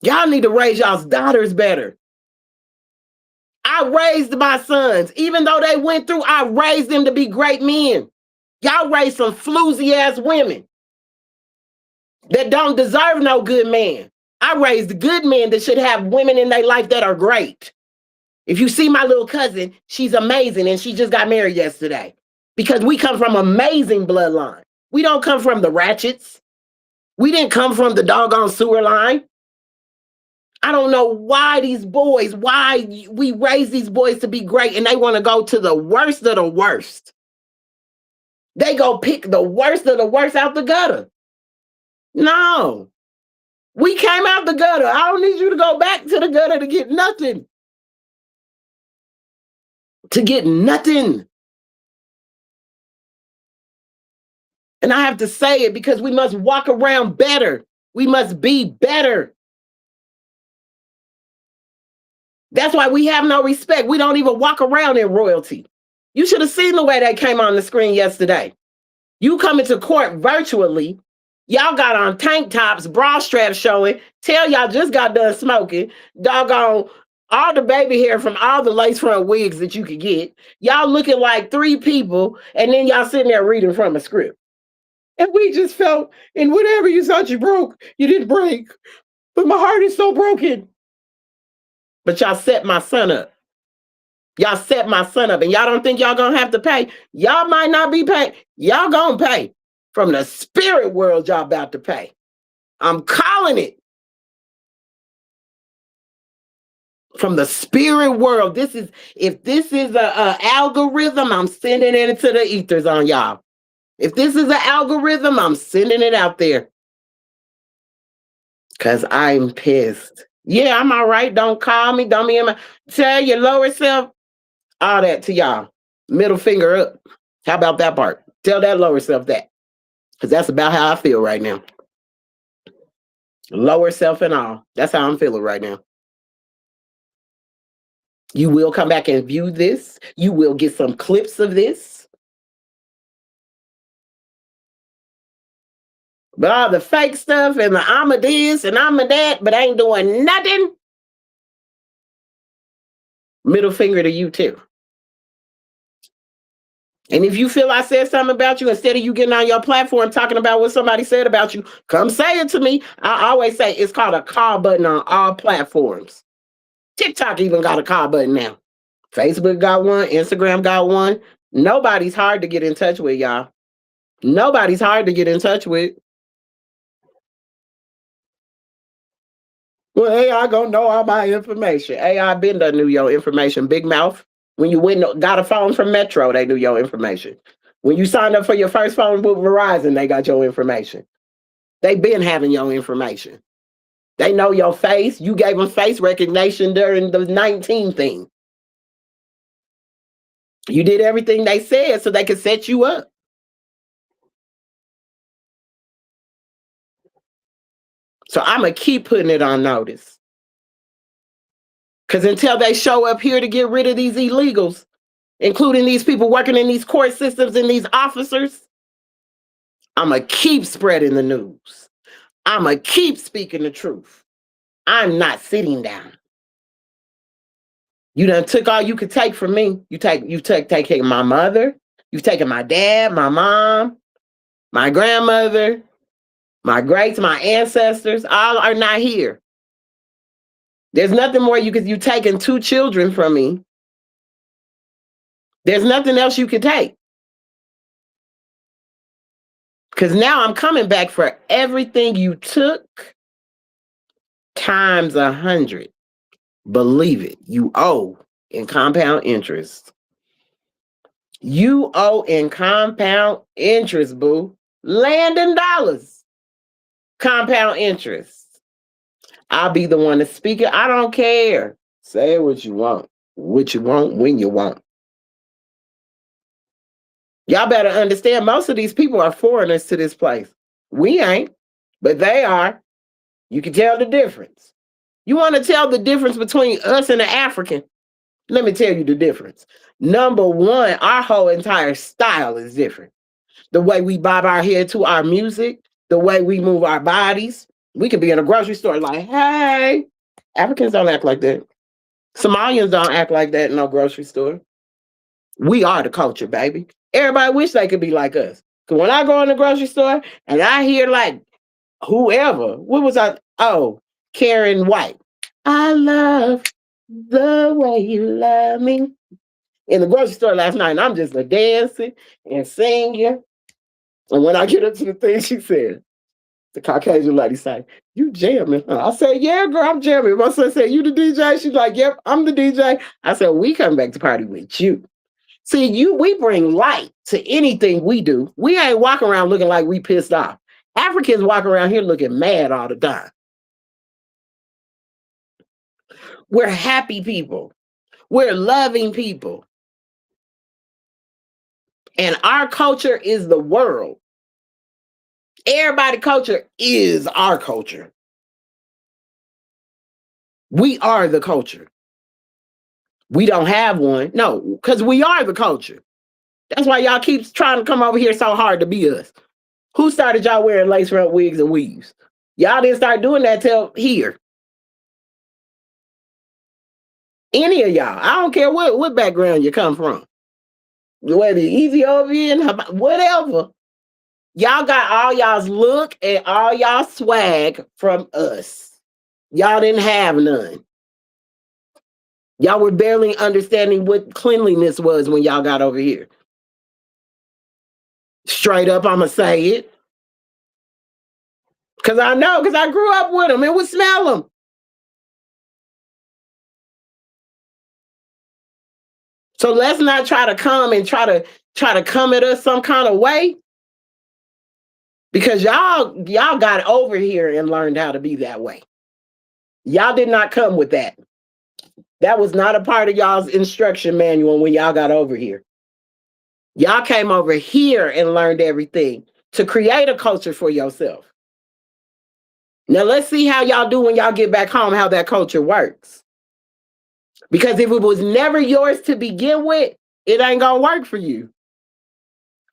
Y'all need to raise y'all's daughters better. I raised my sons. Even though they went through, I raised them to be great men. Y'all raised some floozy ass women that don't deserve no good man. I raised good men that should have women in their life that are great. If you see my little cousin, she's amazing and she just got married yesterday because we come from amazing bloodline. We don't come from the ratchets. We didn't come from the doggone sewer line. I don't know why these boys, why we raise these boys to be great and they want to go to the worst of the worst. They go pick the worst of the worst out the gutter. No. We came out the gutter. I don't need you to go back to the gutter to get nothing. To get nothing. And I have to say it because we must walk around better. We must be better. That's why we have no respect. We don't even walk around in royalty. You should have seen the way they came on the screen yesterday. You come into court virtually. Y'all got on tank tops, bra straps showing. Tell y'all just got done smoking. Doggone all the baby hair from all the lace front wigs that you could get. Y'all looking like three people, and then y'all sitting there reading from a script. And we just felt, and whatever you thought you broke, you didn't break. But my heart is so broken. But y'all set my son up. Y'all set my son up, and y'all don't think y'all gonna have to pay. Y'all might not be paying. Y'all gonna pay. From the spirit world, y'all about to pay. I'm calling it. From the spirit world. If this is a algorithm, I'm sending it into the ethers on y'all. If this is an algorithm, I'm sending it out there. Because I'm pissed. Yeah, I'm all right. Don't call me. Don't be in my... Tell your lower self. All that to y'all. Middle finger up. How about that part? Tell that lower self that. Because that's about how I feel right now. Lower self and all. That's how I'm feeling right now. You will come back and view this. You will get some clips of this. But all the fake stuff and the I'm a this and I'm a that, but ain't doing nothing. Middle finger to you too. And if you feel I said something about you, instead of you getting on your platform talking about what somebody said about you, come say it to me. I always say it's called a call button on all platforms. TikTok even got a call button now. Facebook got one. Instagram got one. Nobody's hard to get in touch with, y'all. Nobody's hard to get in touch with. Well, AI gonna know all my information. AI been done knew your information, big mouth. When you went got a phone from Metro, they knew your information. When you signed up for your first phone with Verizon, they got your information. They been having your information. They know your face. You gave them face recognition during the 19 thing. You did everything they said so they could set you up. So I'm going to keep putting it on notice. Because until they show up here to get rid of these illegals, including these people working in these court systems and these officers, I'm going to keep spreading the news. I'm going to keep speaking the truth. I'm not sitting down. You done took all you could take from me. You take my mother. You've taken my dad, my mom, my grandmother, my greats, my ancestors. All are not here. There's nothing more you've taken 2 children from me. There's nothing else you could take. Because now I'm coming back for everything you took times 100. Believe it, you owe in compound interest. You owe in compound interest, boo. Land and dollars. Compound interest. I'll be the one to speak it. I don't care. Say what you want. What you want, when you want. Y'all better understand, most of these people are foreigners to this place. We ain't, but they are. You can tell the difference. You want to tell the difference between us and the African? Let me tell you the difference. Number one, our whole entire style is different. The way we bob our head to our music, the way we move our bodies, We could be in a grocery store like, hey, Africans don't act like that. Somalians don't act like that in no grocery store. We are the culture, baby. Everybody wish they could be like us. Because when I go in the grocery store and I hear like whoever, what was I? Oh, Karen White. I love the way you love me. In the grocery store last night, and I'm just a dancing and singing. And when I get up to the thing, she said, the Caucasian lady said, you jamming, huh? I said, yeah, girl, I'm jamming. My son said, you the DJ? She's like, yep, I'm the DJ. I said, we come back to party with you. See, we bring light to anything we do. We ain't walking around looking like we pissed off. Africans walk around here looking mad all the time. We're happy people. We're loving people. And our culture is the world. Everybody's culture is our culture. We are the culture. We don't have one. No, because we are the culture. That's why y'all keep trying to come over here so hard to be us. Who started y'all wearing lace front wigs and weaves? Y'all didn't start doing that till here. Any of y'all. I don't care what background you come from. Whether Ethiopian, whatever. Y'all got all y'all's look and all y'all swag from us. Y'all didn't have none. Y'all were barely understanding what cleanliness was when y'all got over here. Straight up, I'ma say it. Because I know, because I grew up with them. It would smell them. So let's not try to come and try to come at us some kind of way. Because y'all got over here and learned how to be that way. Y'all did not come with that. That was not a part of y'all's instruction manual when y'all got over here. Y'all came over here and learned everything to create a culture for yourself. Now let's see how y'all do when y'all get back home, how that culture works. Because if it was never yours to begin with, it ain't gonna work for you.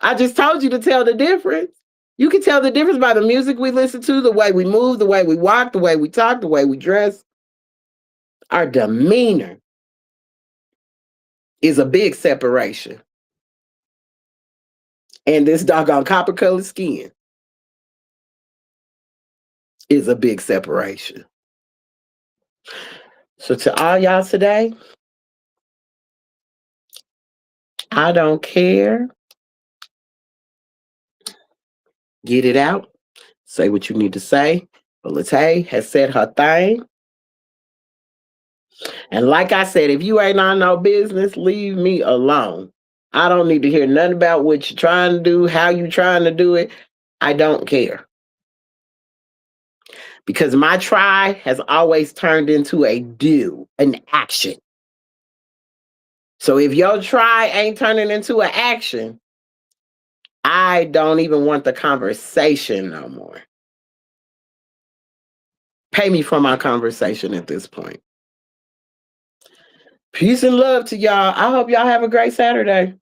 I just told you to tell the difference. You can tell the difference by the music we listen to, the way we move, the way we walk, the way we talk, the way we dress. Our demeanor is a big separation. And this doggone copper colored skin is a big separation. So to all y'all today, I don't care. Get it out. Say what you need to say. But Latae has said her thing. And like I said, if you ain't on no business, leave me alone. I don't need to hear nothing about what you're trying to do, how you trying to do it. I don't care. Because my try has always turned into a do, an action. So if your try ain't turning into an action, I don't even want the conversation no more. Pay me for my conversation at this point. Peace and love to y'all. I hope y'all have a great Saturday.